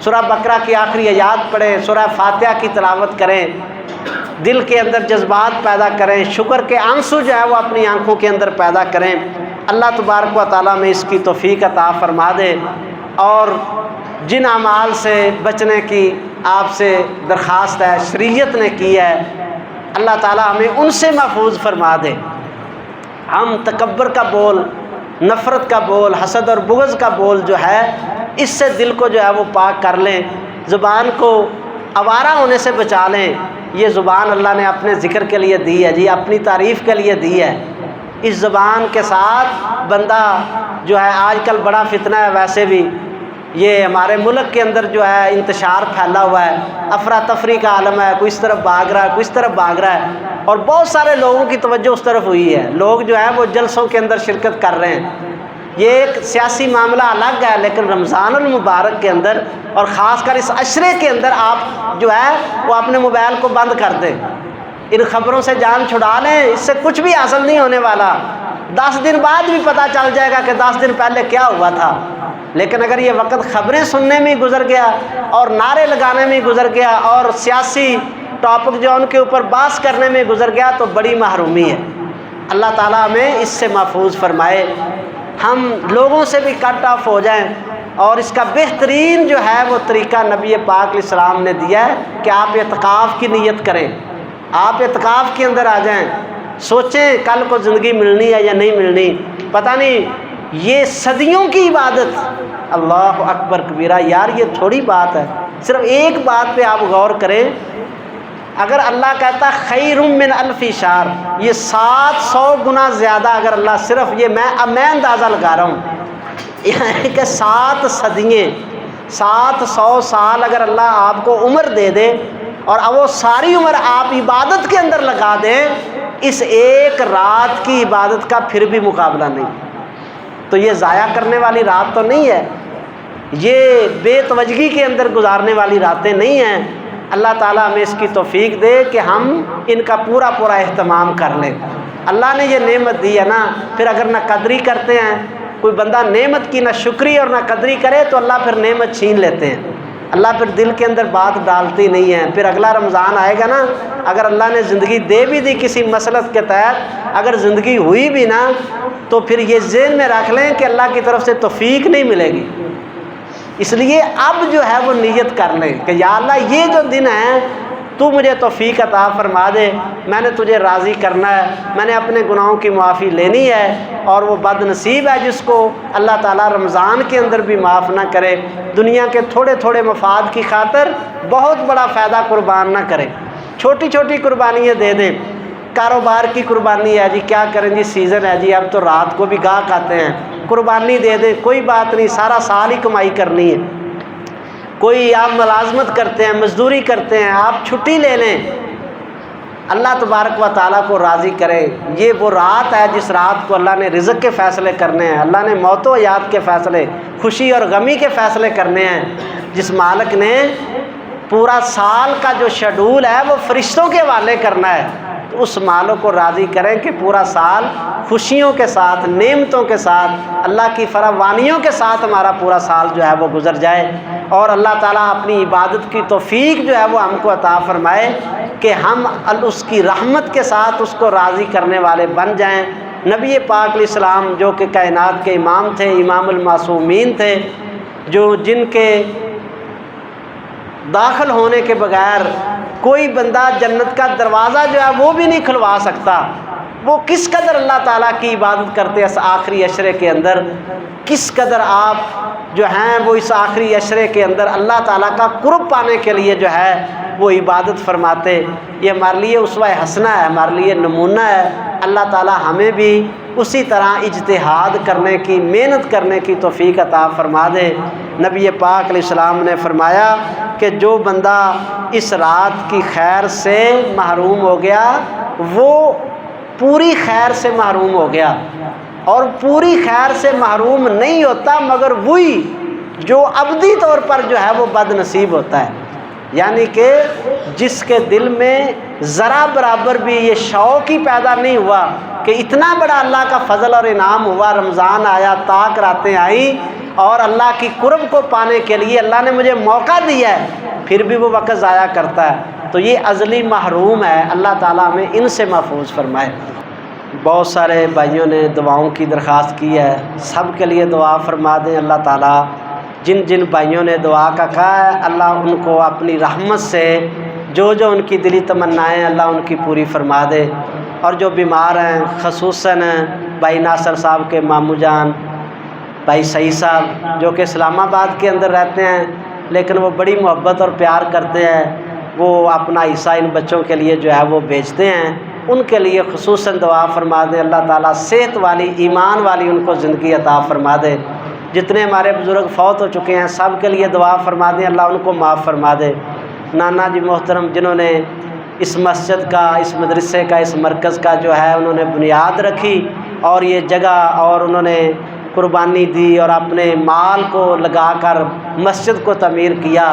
سورہ بقرہ کی آخری آیات پڑھیں، سورہ فاتحہ کی تلاوت کریں، دل کے اندر جذبات پیدا کریں، شکر کے آنسو جو ہے وہ اپنی آنکھوں کے اندر پیدا کریں۔ اللہ تبارک و تعالیٰ میں اس کی توفیق عطا فرما دے، اور جن اعمال سے بچنے کی آپ سے درخواست ہے، شریعت نے کی ہے، اللہ تعالیٰ ہمیں ان سے محفوظ فرما دے۔ ہم تکبر کا بول، نفرت کا بول، حسد اور بغض کا بول جو ہے، اس سے دل کو جو ہے وہ پاک کر لیں، زبان کو آوارہ ہونے سے بچا لیں۔ یہ زبان اللہ نے اپنے ذکر کے لیے دی ہے جی، اپنی تعریف کے لیے دی ہے۔ اس زبان کے ساتھ بندہ جو ہے، آج کل بڑا فتنہ ہے ویسے بھی، یہ ہمارے ملک کے اندر جو ہے انتشار پھیلا ہوا ہے، افراتفری کا عالم ہے، کوئی اس طرف بھاگ رہا ہے، کوئی اس طرف بھاگ رہا ہے، اور بہت سارے لوگوں کی توجہ اس طرف ہوئی ہے، لوگ جو ہے وہ جلسوں کے اندر شرکت کر رہے ہیں۔ یہ ایک سیاسی معاملہ الگ ہے، لیکن رمضان المبارک کے اندر اور خاص کر اس عشرے کے اندر آپ جو ہے وہ اپنے موبائل کو بند کر دیں، ان خبروں سے جان چھڑا لیں، اس سے کچھ بھی حاصل نہیں ہونے والا۔ 10 دن بعد بھی پتہ چل جائے گا کہ 10 دن پہلے کیا ہوا تھا، لیکن اگر یہ وقت خبریں سننے میں گزر گیا اور نعرے لگانے میں گزر گیا اور سیاسی ٹاپک جو ان کے اوپر بحث کرنے میں گزر گیا تو بڑی محرومی ہے۔ اللہ تعالیٰ ہمیں اس سے محفوظ فرمائے، ہم لوگوں سے بھی کٹ آف ہو جائیں، اور اس کا بہترین جو ہے وہ طریقہ نبی پاک علیہ السلام نے دیا ہے کہ آپ اعتکاف کی نیت کریں، آپ اعتکاف کے اندر آ جائیں، سوچیں کل کو زندگی ملنی ہے یا نہیں ملنی، پتہ نہیں۔ یہ صدیوں کی عبادت، اللہ اکبر کبیرہ، یار یہ تھوڑی بات ہے۔ صرف ایک بات پہ آپ غور کریں، اگر اللہ کہتا خیر من الف شہر، یہ 700 گنا زیادہ، اگر اللہ صرف یہ میں اندازہ لگا رہا ہوں، یعنی کہ 7 صدییں، 700 سال اگر اللہ آپ کو عمر دے دے اور اب وہ ساری عمر آپ عبادت کے اندر لگا دیں، اس ایک رات کی عبادت کا پھر بھی مقابلہ نہیں۔ تو یہ ضائع کرنے والی رات تو نہیں ہے، یہ بے توجہی کے اندر گزارنے والی راتیں نہیں ہیں۔ اللہ تعالیٰ ہمیں اس کی توفیق دے کہ ہم ان کا پورا اہتمام کر لیں۔ اللہ نے یہ نعمت دی ہے نا، پھر اگر نہ قدری کرتے ہیں، کوئی بندہ نعمت کی نہ شکری اور نہ قدری کرے تو اللہ پھر نعمت چھین لیتے ہیں، اللہ پھر دل کے اندر بات ڈالتی نہیں ہے۔ پھر اگلا رمضان آئے گا نا، اگر اللہ نے زندگی دے بھی دی کسی مسلط کے تحت، اگر زندگی ہوئی بھی نا، تو پھر یہ ذہن میں رکھ لیں کہ اللہ کی طرف سے توفیق نہیں ملے گی۔ اس لیے اب جو ہے وہ نیت کر لیں کہ یا اللہ یہ جو دن ہے تو مجھے توفیق عطا فرما دے، میں نے تجھے راضی کرنا ہے، میں نے اپنے گناہوں کی معافی لینی ہے، اور وہ بد نصیب ہے جس کو اللہ تعالیٰ رمضان کے اندر بھی معاف نہ کرے، دنیا کے تھوڑے تھوڑے مفاد کی خاطر بہت بڑا فائدہ قربان نہ کرے، چھوٹی چھوٹی قربانیاں دے دیں۔ کاروبار کی قربانی ہے جی، کیا کریں جی، سیزن ہے جی، اب تو رات کو بھی گاہک آتے ہیں، قربانی دے دیں، کوئی بات نہیں، سارا سال ہی کمائی کرنی ہے۔ کوئی آپ ملازمت کرتے ہیں، مزدوری کرتے ہیں، آپ چھٹی لے لیں، اللہ تبارک و تعالیٰ کو راضی کریں۔ یہ وہ رات ہے جس رات کو اللہ نے رزق کے فیصلے کرنے ہیں، اللہ نے موت و حیات کے فیصلے، خوشی اور غمی کے فیصلے کرنے ہیں، جس مالک نے پورا سال کا جو شیڈول ہے وہ فرشتوں کے حوالے کرنا ہے، تو اس مالک کو راضی کریں کہ پورا سال خوشیوں کے ساتھ، نعمتوں کے ساتھ، اللہ کی فراوانیوں کے ساتھ ہمارا پورا سال جو ہے وہ گزر جائے، اور اللہ تعالیٰ اپنی عبادت کی توفیق جو ہے وہ ہم کو عطا فرمائے کہ ہم اس کی رحمت کے ساتھ اس کو راضی کرنے والے بن جائیں۔ نبی پاک علیہ السلام جو کہ کائنات کے امام تھے، امام المعصومین تھے، جن کے داخل ہونے کے بغیر کوئی بندہ جنت کا دروازہ جو ہے وہ بھی نہیں کھلوا سکتا، وہ کس قدر اللہ تعالیٰ کی عبادت کرتے ہیں اس آخری عشرے کے اندر، کس قدر آپ جو ہیں وہ اس آخری عشرے کے اندر اللہ تعالیٰ کا قرب پانے کے لیے جو ہے وہ عبادت فرماتے۔ یہ ہمارے لیے اسوہ حسنہ ہے، ہمارے لیے نمونہ ہے۔ اللہ تعالیٰ ہمیں بھی اسی طرح اجتہاد کرنے کی، محنت کرنے کی توفیق عطا فرما دے۔ نبی پاک علیہ السلام نے فرمایا کہ جو بندہ اس رات کی خیر سے محروم ہو گیا وہ پوری خیر سے محروم ہو گیا، اور پوری خیر سے محروم نہیں ہوتا مگر وہی جو ابدی طور پر جو ہے وہ بد نصیب ہوتا ہے۔ یعنی کہ جس کے دل میں ذرا برابر بھی یہ شوق ہی پیدا نہیں ہوا کہ اتنا بڑا اللہ کا فضل اور انعام ہوا، رمضان آیا، طاق راتیں آئیں اور اللہ کی قرب کو پانے کے لیے اللہ نے مجھے موقع دیا ہے، پھر بھی وہ وقت ضائع کرتا ہے، تو یہ ازلی محروم ہے۔ اللہ تعالیٰ ہمیں ان سے محفوظ فرمائے۔ بہت سارے بھائیوں نے دعاؤں کی درخواست کی ہے، سب کے لیے دعا فرما دیں۔ اللہ تعالیٰ جن جن بھائیوں نے دعا کا کہا ہے، اللہ ان کو اپنی رحمت سے جو ان کی دلی تمنائیں اللہ ان کی پوری فرما دے، اور جو بیمار ہیں خصوصاً بھائی ناصر صاحب کے ماموں جان، بھائی سعید صاحب جو کہ اسلام آباد کے اندر رہتے ہیں لیکن وہ بڑی محبت اور پیار کرتے ہیں، وہ اپنا حصہ ان بچوں کے لیے جو ہے وہ بیچتے ہیں، ان کے لیے خصوصاً دعا فرما دے۔ اللہ تعالیٰ صحت والی ایمان والی ان کو زندگی عطا فرما دے۔ جتنے ہمارے بزرگ فوت ہو چکے ہیں سب کے لیے دعا فرما دیں، اللہ ان کو معاف فرما دے۔ نانا جی محترم جنہوں نے اس مسجد کا، اس مدرسے کا، اس مرکز کا جو ہے انہوں نے بنیاد رکھی اور یہ جگہ اور انہوں نے قربانی دی اور اپنے مال کو لگا کر مسجد کو تعمیر کیا،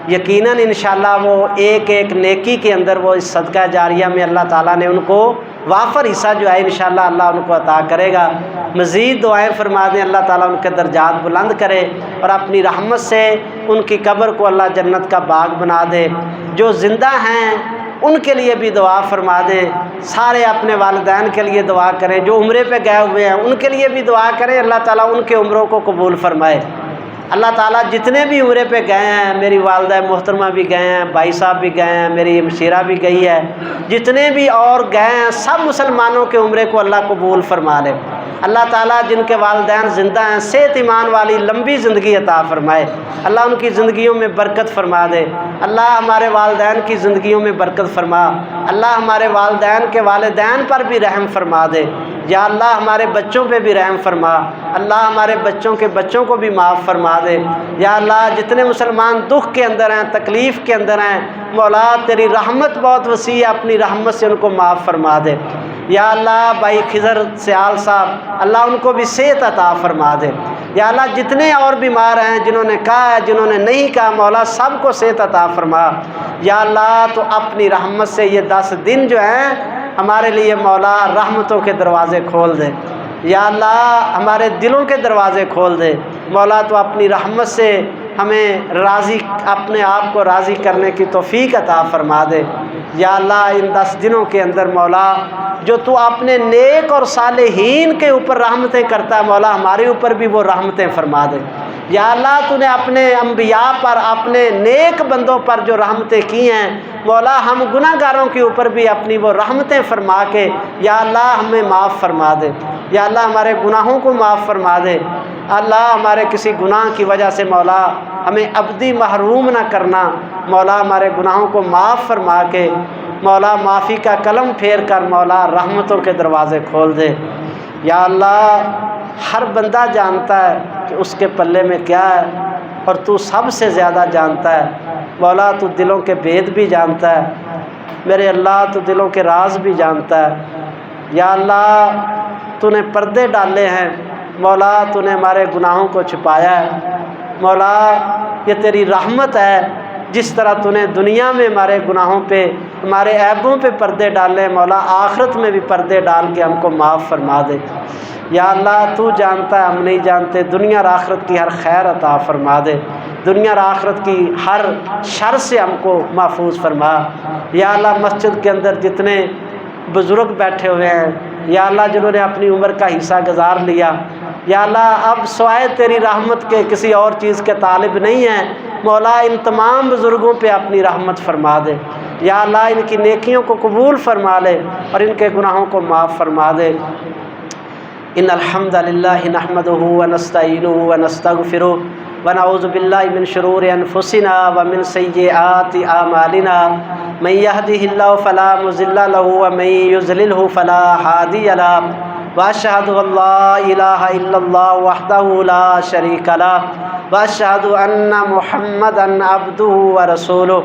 یقیناً انشاءاللہ وہ ایک ایک نیکی کے اندر وہ اس صدقہ جاریہ میں اللہ تعالیٰ نے ان کو وافر حصہ جو ہے انشاءاللہ اللہ ان کو عطا کرے گا۔ مزید دعائیں فرما دیں، اللہ تعالیٰ ان کے درجات بلند کرے اور اپنی رحمت سے ان کی قبر کو اللہ جنت کا باغ بنا دے۔ جو زندہ ہیں ان کے لیے بھی دعا فرما دیں، سارے اپنے والدین کے لیے دعا کریں، جو عمرے پہ گئے ہوئے ہیں ان کے لیے بھی دعا کریں، اللہ تعالیٰ ان کے عمروں کو قبول فرمائے۔ اللہ تعالیٰ جتنے بھی عمرے پہ گئے ہیں، میری والدہ محترمہ بھی گئے ہیں، بھائی صاحب بھی گئے ہیں، میری مشیرہ بھی گئی ہے، جتنے بھی اور گئے ہیں سب مسلمانوں کے عمرے کو اللہ قبول فرما لے۔ اللہ تعالیٰ جن کے والدین زندہ ہیں صحت ایمان والی لمبی زندگی عطا فرمائے، اللہ ان کی زندگیوں میں برکت فرما دے۔ اللہ ہمارے والدین کی زندگیوں میں برکت فرما، اللہ ہمارے والدین کے والدین پر بھی رحم فرما دے، یا اللہ ہمارے بچوں پہ بھی رحم فرما، اللہ ہمارے بچوں کے بچوں کو بھی معاف فرما دے۔ یا اللہ جتنے مسلمان دکھ کے اندر ہیں، تکلیف کے اندر ہیں، مولا تیری رحمت بہت وسیع ہے، اپنی رحمت سے ان کو معاف فرما دے۔ یا اللہ بھائی خضر سیال صاحب اللہ ان کو بھی صحت عطا فرما دے۔ یا اللہ جتنے اور بیمار ہیں، جنہوں نے کہا ہے جنہوں نے نہیں کہا، مولا سب کو صحت عطا فرما۔ یا اللہ تو اپنی رحمت سے یہ 10 دن جو ہیں ہمارے لیے مولا رحمتوں کے دروازے کھول دے۔ یا اللہ ہمارے دلوں کے دروازے کھول دے، مولا تو اپنی رحمت سے ہمیں راضی، اپنے آپ کو راضی کرنے کی توفیق عطا فرما دے۔ یا اللہ ان 10 دنوں کے اندر مولا جو تو اپنے نیک اور صالحین کے اوپر رحمتیں کرتا ہے، مولا ہمارے اوپر بھی وہ رحمتیں فرما دے۔ یا اللہ تو نے اپنے انبیاء پر، اپنے نیک بندوں پر جو رحمتیں کی ہیں، مولا ہم گناہ گاروں کے اوپر بھی اپنی وہ رحمتیں فرما کے یا اللہ ہمیں معاف فرما دے۔ یا اللہ ہمارے گناہوں کو معاف فرما دے۔ اللہ ہمارے کسی گناہ کی وجہ سے مولا ہمیں ابدی محروم نہ کرنا، مولا ہمارے گناہوں کو معاف فرما کے مولا معافی کا قلم پھیر کر مولا رحمتوں کے دروازے کھول دے۔ یا اللہ ہر بندہ جانتا ہے کہ اس کے پلے میں کیا ہے، اور تو سب سے زیادہ جانتا ہے، مولا تو دلوں کے بھید بھی جانتا ہے، میرے اللہ تو دلوں کے راز بھی جانتا ہے۔ یا اللہ تو نے پردے ڈالے ہیں، مولا تو نے ہمارے گناہوں کو چھپایا ہے، مولا یہ تیری رحمت ہے، جس طرح تو نے دنیا میں ہمارے گناہوں پہ، ہمارے عیبوں پہ پردے ڈالے، مولا آخرت میں بھی پردے ڈال کے ہم کو معاف فرما دے۔ یا اللہ تو جانتا ہے، ہم نہیں جانتے، دنیا اور آخرت کی ہر خیر عطا فرما دے، دنیا اور آخرت کی ہر شر سے ہم کو محفوظ فرما۔ یا اللہ مسجد کے اندر جتنے بزرگ بیٹھے ہوئے ہیں، یا اللہ جنہوں نے اپنی عمر کا حصہ گزار لیا، یا اللہ اب سوائے تیری رحمت کے کسی اور چیز کے طالب نہیں ہیں، مولا ان تمام بزرگوں پہ اپنی رحمت فرما دے۔ یا اللہ ان کی نیکیوں کو قبول فرما لے اور ان کے گناہوں کو معاف فرما دے۔ ان الحمد للہ نحمده ونستعینہ ونستغفرہ ونعوذ باللہ من شرور انفسنا ومن سیئات اعمالنا، من یہدہ اللہ فلا مضل له ومن یضللہ فلا ہادی له، واشہد ان لا الہ الا اللہ وحدہ لا شریک له، واشہد ان محمدا عبدہ ورسولہ۔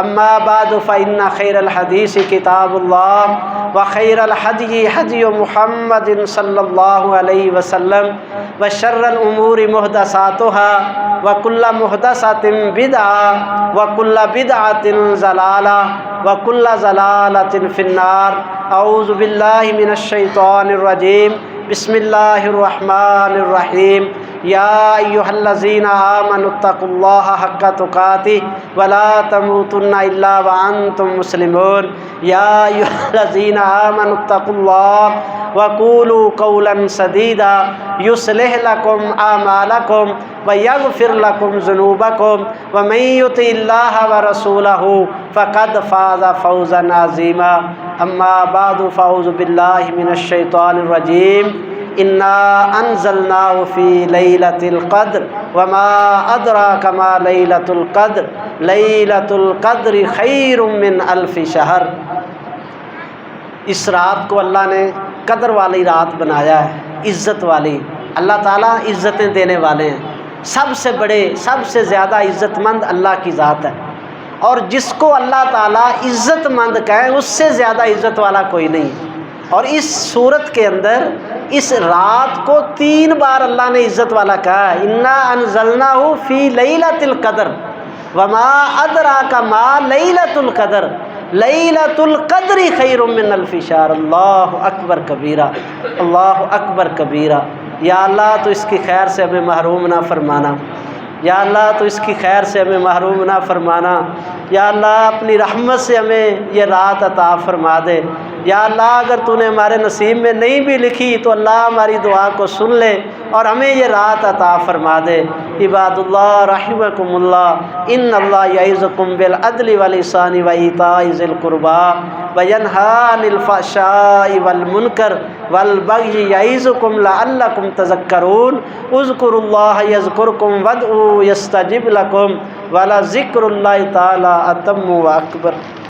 اما بعد فإن خیر الحدیث کتاب اللہ وخير الهدي هدي محمد صلى الله عليه وسلم وشر الأمور محدثاتها وكل محدثة بدعة وكل بدعة ضلالة وكل ضلالة في النار. أعوذ بالله من الشيطان الرجيم. بسم الله الرحمن الرحيم. يا أيها الذين آمنوا اتقوا الله حق تقاته ولا تموتن إلا وأنتم مسلمون. يا أيها الذين آمنوا اتقوا الله وقولوا قولا سديدا يصلح لكم أعمالكم ويغفر لكم ذنوبكم ومن يطع الله ورسوله فقد فاز فوزا عظيما. أما بعد فأعوذ بالله من الشيطان الرجيم. إنا أنزلناه في ليلة القدر وما أدراك ما ليلة القدر ليلة القدر خير من ألف شهر. اس رات کو اللہ نے قدر والی رات بنایا ہے، عزت والی. اللہ تعالیٰ عزتیں دینے والے ہیں. سب سے بڑے، سب سے زیادہ عزت مند اللہ کی ذات ہے، اور جس کو اللہ تعالیٰ عزت مند کہیں اس سے زیادہ عزت والا کوئی نہیں. اور اس صورت کے اندر اس رات کو 3 بار اللہ نے عزت والا کہا ہے. انا انزلناہ فی لیلۃ القدر وما ادراک ما لیلۃ القدر لیلۃ القدر خیر من الف شہر. اللہ اکبر کبیرہ، اللہ اکبر کبیرہ. یا اللہ تو اس کی خیر سے ہمیں محروم نہ فرمانا. یا اللہ تو اس کی خیر سے ہمیں محروم نہ فرمانا. یا اللہ اپنی رحمت سے ہمیں یہ رات عطا فرما دے. یا اللہ اگر تو نے ہمارے نصیب میں نہیں بھی لکھی تو اللہ ہماری دعا کو سن لے اور ہمیں یہ رات عطا فرما دے. عباد اللہ رحمکم اللہ، ان اللہ یعظکم بالعدل والإحسان وإیتاء ذی القربى وینہی عن الفحشاء والمنکر والبغی یعظکم لعلکم تذکرون. اذکروا اللہ یذکرکم وادعوہ یستجب لکم ولذکر اللہ تعالی اتم و اکبر.